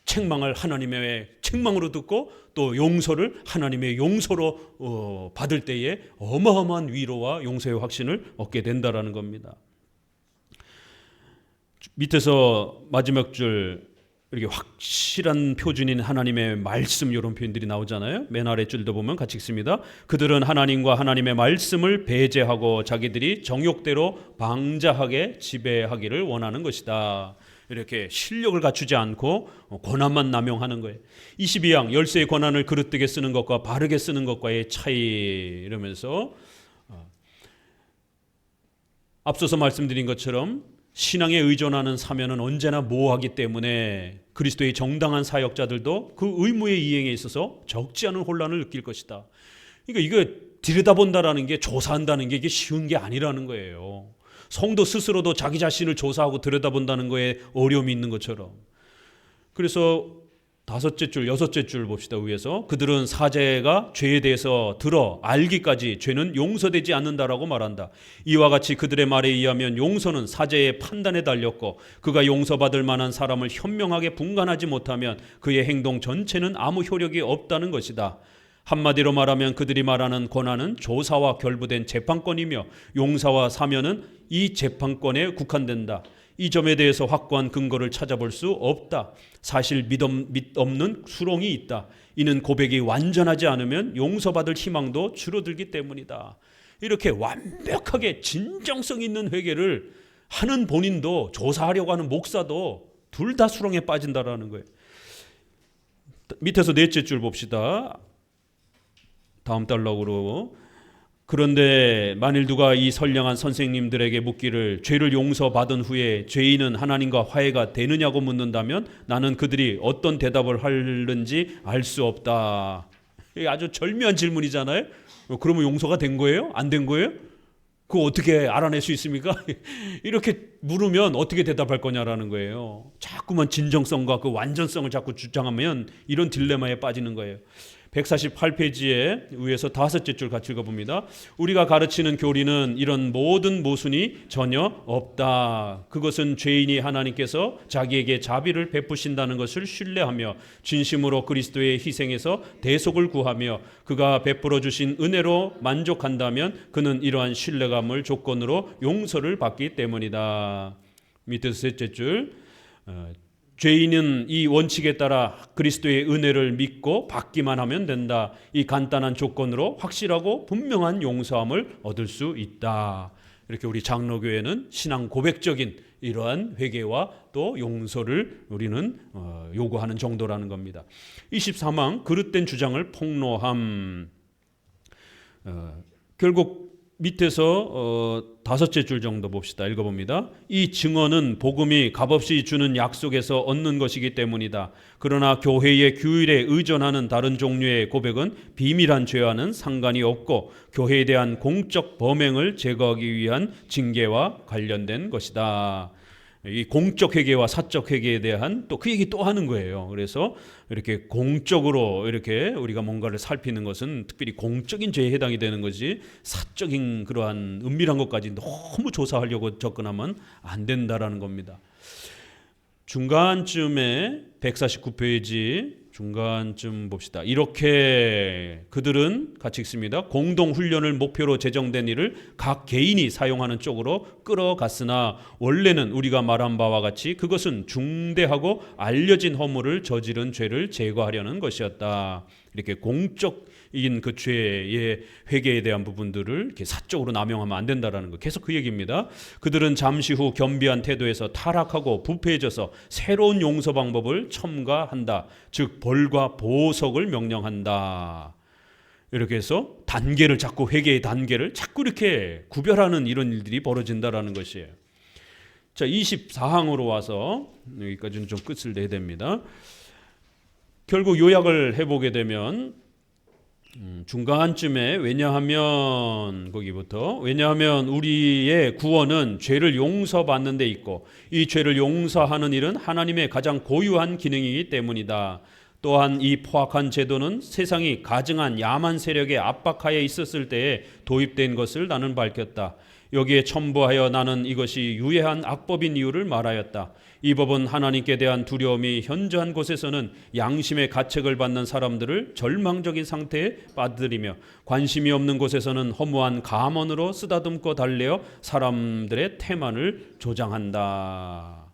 책망을 하나님의 책망으로 듣고 또 용서를 하나님의 용서로 받을 때에 어마어마한 위로와 용서의 확신을 얻게 된다라는 겁니다. 밑에서 마지막 줄 이렇게 확실한 표준인 하나님의 말씀 이런 표현들이 나오잖아요. 맨 아래 줄도 보면 같이 읽습니다. 그들은 하나님과 하나님의 말씀을 배제하고 자기들이 정욕대로 방자하게 지배하기를 원하는 것이다. 이렇게 실력을 갖추지 않고 권한만 남용하는 거예요. 22양 열쇠의 권한을 그릇되게 쓰는 것과 바르게 쓰는 것과의 차이 이러면서 앞서서 말씀드린 것처럼 신앙에 의존하는 사면은 언제나 모호하기 때문에 그리스도의 정당한 사역자들도 그 의무의 이행에 있어서 적지 않은 혼란을 느낄 것이다. 그러니까 이거 들여다본다라는 게, 조사한다는 게 이게 쉬운 게 아니라는 거예요. 성도 스스로도 자기 자신을 조사하고 들여다본다는 거에 어려움이 있는 것처럼. 그래서 다섯째 줄, 여섯째 줄 봅시다. 위에서 그들은 사제가 죄에 대해서 들어 알기까지 죄는 용서되지 않는다라고 말한다. 이와 같이 그들의 말에 의하면 용서는 사제의 판단에 달렸고 그가 용서받을 만한 사람을 현명하게 분간하지 못하면 그의 행동 전체는 아무 효력이 없다는 것이다. 한마디로 말하면 그들이 말하는 권한은 조사와 결부된 재판권이며 용서와 사면은 이 재판권에 국한된다. 이 점에 대해서 확고한 근거를 찾아볼 수 없다. 사실 믿 없는 수렁이 있다. 이는 고백이 완전하지 않으면 용서받을 희망도 줄어들기 때문이다. 이렇게 완벽하게 진정성 있는 회개를 하는 본인도, 조사하려고 하는 목사도 둘 다 수렁에 빠진다라는 거예요. 밑에서 넷째 줄 봅시다. 다음 달락으로. 그런데 만일 누가 이 선량한 선생님들에게 묻기를 죄를 용서받은 후에 죄인은 하나님과 화해가 되느냐고 묻는다면 나는 그들이 어떤 대답을 하는지 알 수 없다. 이게 아주 절묘한 질문이잖아요. 그러면 용서가 된 거예요? 안 된 거예요? 그거 어떻게 알아낼 수 있습니까? 이렇게 물으면 어떻게 대답할 거냐라는 거예요. 자꾸만 진정성과 그 완전성을 자꾸 주장하면 이런 딜레마에 빠지는 거예요. 148페이지에 위에서 다섯째 줄 같이 읽어봅니다. 우리가 가르치는 교리는 이런 모든 모순이 전혀 없다. 그것은 죄인이 하나님께서 자기에게 자비를 베푸신다는 것을 신뢰하며 진심으로 그리스도의 희생에서 대속을 구하며 그가 베풀어 주신 은혜로 만족한다면 그는 이러한 신뢰감을 조건으로 용서를 받기 때문이다. 밑에서 셋째 줄, 죄인은 이 원칙에 따라 그리스도의 은혜를 믿고 받기만 하면 된다. 이 간단한 조건으로 확실하고 분명한 용서함을 얻을 수 있다. 이렇게 우리 장로교회는 신앙 고백적인 이러한 회개와 또 용서를 우리는 요구하는 정도라는 겁니다. 23항 그릇된 주장을 폭로함. 결국 밑에서 다섯째 줄 정도 봅시다. 읽어봅니다. 이 증언은 복음이 값없이 주는 약속에서 얻는 것이기 때문이다. 그러나 교회의 규율에 의존하는 다른 종류의 고백은 비밀한 죄와는 상관이 없고 교회에 대한 공적 범행을 제거하기 위한 징계와 관련된 것이다. 이 공적 회개와 사적 회개에 대한 또 그 얘기 또 하는 거예요. 그래서 이렇게 공적으로 이렇게 우리가 뭔가를 살피는 것은 특별히 공적인 죄에 해당이 되는 거지 사적인 그러한 은밀한 것까지 너무 조사하려고 접근하면 안 된다라는 겁니다. 중간쯤에 149페이지 중간쯤 봅시다. 이렇게 그들은 같이 읽습니다. 공동 훈련을 목표로 제정된 일을 각 개인이 사용하는 쪽으로 끌어갔으나 원래는 우리가 말한 바와 같이 그것은 중대하고 알려진 허물을 저지른 죄를 제거하려는 것이었다. 이렇게 공적인 그 죄의 회개에 대한 부분들을 이렇게 사적으로 남용하면 안 된다라는 거. 계속 그 얘기입니다. 그들은 잠시 후 겸비한 태도에서 타락하고 부패해져서 새로운 용서 방법을 첨가한다. 즉 벌과 보석을 명령한다. 이렇게 해서 단계를 자꾸 회개의 단계를 자꾸 이렇게 구별하는 이런 일들이 벌어진다라는 것이에요. 자, 24항으로 와서 여기까지는 좀 끝을 내야 됩니다. 결국 요약을 해보게 되면 중간쯤에 왜냐하면 우리의 구원은 죄를 용서받는 데 있고 이 죄를 용서하는 일은 하나님의 가장 고유한 기능이기 때문이다. 또한 이 포악한 제도는 세상이 가증한 야만 세력의 압박하에 있었을 때에 도입된 것을 나는 밝혔다. 여기에 첨부하여 나는 이것이 유해한 악법인 이유를 말하였다. 이 법은 하나님께 대한 두려움이 현저한 곳에서는 양심의 가책을 받는 사람들을 절망적인 상태에 빠뜨리며 관심이 없는 곳에서는 허무한 감언으로 쓰다듬고 달래어 사람들의 태만을 조장한다.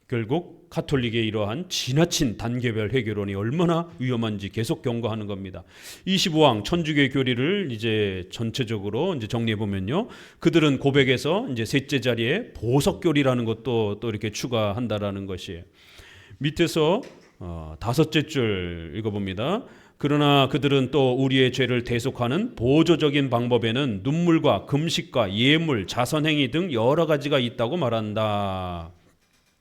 결국 가톨릭의 이러한 지나친 단계별 회개론이 얼마나 위험한지 계속 경고하는 겁니다. 25왕 천주교의 교리를 이제 전체적으로 이제 정리해 보면요, 그들은 고백에서 이제 셋째 자리에 보석 교리라는 것도 또 이렇게 추가한다라는 것이에요. 밑에서 다섯째 줄 읽어봅니다. 그러나 그들은 또 우리의 죄를 대속하는 보조적인 방법에는 눈물과 금식과 예물, 자선행위 등 여러 가지가 있다고 말한다.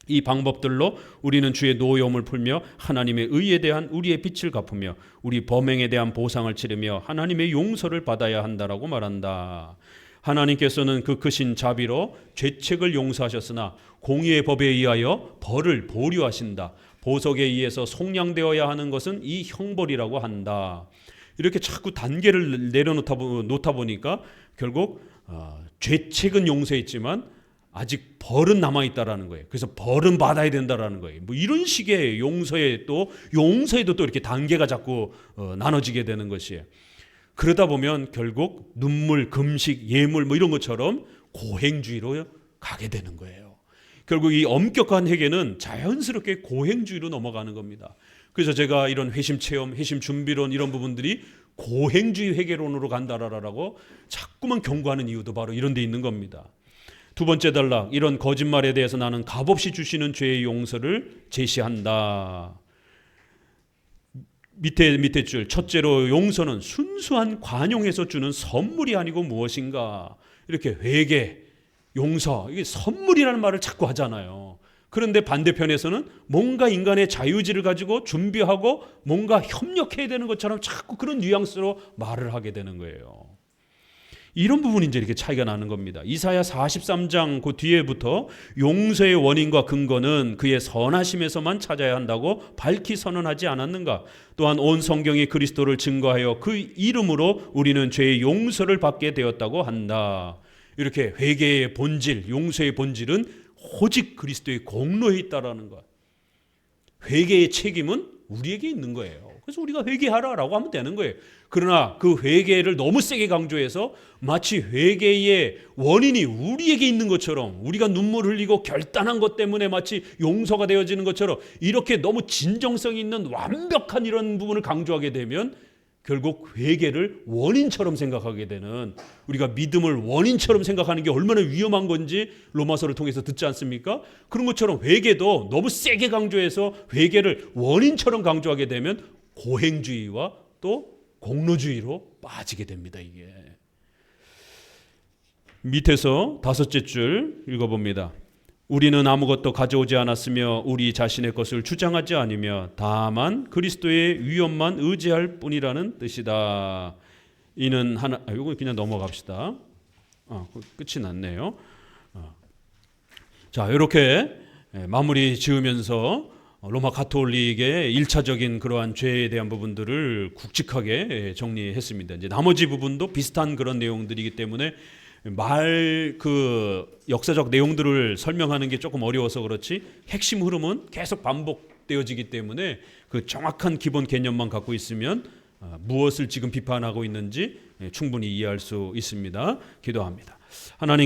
이 방법들로 우리는 주의 노여움을 풀며 하나님의 의에 대한 우리의 빚을 갚으며 우리 범행에 대한 보상을 치르며 하나님의 용서를 받아야 한다라고 말한다. 하나님께서는 그 크신 자비로 죄책을 용서하셨으나 공의의 법에 의하여 벌을 보류하신다. 보석에 의해서 속량되어야 하는 것은 이 형벌이라고 한다. 이렇게 자꾸 단계를 내려놓다 보니까 결국 죄책은 용서했지만 아직 벌은 남아있다라는 거예요. 그래서 벌은 받아야 된다라는 거예요. 뭐 이런 식의 용서에도 또 이렇게 단계가 자꾸 나눠지게 되는 것이에요. 그러다 보면 결국 눈물, 금식, 예물 뭐 이런 것처럼 고행주의로 가게 되는 거예요. 결국 이 엄격한 회개는 자연스럽게 고행주의로 넘어가는 겁니다. 그래서 제가 이런 회심 체험, 회심 준비론 이런 부분들이 고행주의 회개론으로 간다라고 자꾸만 경고하는 이유도 바로 이런 데 있는 겁니다. 두 번째 단락, 이런 거짓말에 대해서 나는 값없이 주시는 죄의 용서를 제시한다. 밑에 줄, 첫째로 용서는 순수한 관용에서 주는 선물이 아니고 무엇인가. 이렇게 회개, 용서, 이게 선물이라는 말을 자꾸 하잖아요. 그런데 반대편에서는 뭔가 인간의 자유의지를 가지고 준비하고 뭔가 협력해야 되는 것처럼 자꾸 그런 뉘앙스로 말을 하게 되는 거예요. 이런 부분이 이제 이렇게 차이가 나는 겁니다. 이사야 43장 그 뒤에부터 용서의 원인과 근거는 그의 선하심에서만 찾아야 한다고 밝히 선언하지 않았는가? 또한 온 성경이 그리스도를 증거하여 그 이름으로 우리는 죄의 용서를 받게 되었다고 한다. 이렇게 회개의 본질, 용서의 본질은 오직 그리스도의 공로에 있다라는 것. 회개의 책임은 우리에게 있는 거예요. 그래서 우리가 회개하라라고 하면 되는 거예요. 그러나 그 회개를 너무 세게 강조해서 마치 회개의 원인이 우리에게 있는 것처럼, 우리가 눈물 흘리고 결단한 것 때문에 마치 용서가 되어지는 것처럼 이렇게 너무 진정성이 있는 완벽한 이런 부분을 강조하게 되면 결국 회개를 원인처럼 생각하게 되는, 우리가 믿음을 원인처럼 생각하는 게 얼마나 위험한 건지 로마서를 통해서 듣지 않습니까? 그런 것처럼 회개도 너무 세게 강조해서 회개를 원인처럼 강조하게 되면 고행주의와 또 공로주의로 빠지게 됩니다. 이게 밑에서 다섯째 줄 읽어봅니다. 우리는 아무것도 가져오지 않았으며 우리 자신의 것을 주장하지 않으며 다만 그리스도의 위엄만 의지할 뿐이라는 뜻이다. 이는 하나, 이거 그냥 넘어갑시다. 끝이 났네요. 자, 이렇게 마무리 지으면서 로마 가톨릭의 1차적인 그러한 죄에 대한 부분들을 굵직하게 정리했습니다. 이제 나머지 부분도 비슷한 그런 내용들이기 때문에 역사적 내용들을 설명하는 게 조금 어려워서 그렇지 핵심 흐름은 계속 반복되어지기 때문에 그 정확한 기본 개념만 갖고 있으면 무엇을 지금 비판하고 있는지 충분히 이해할 수 있습니다. 기도합니다. 하나님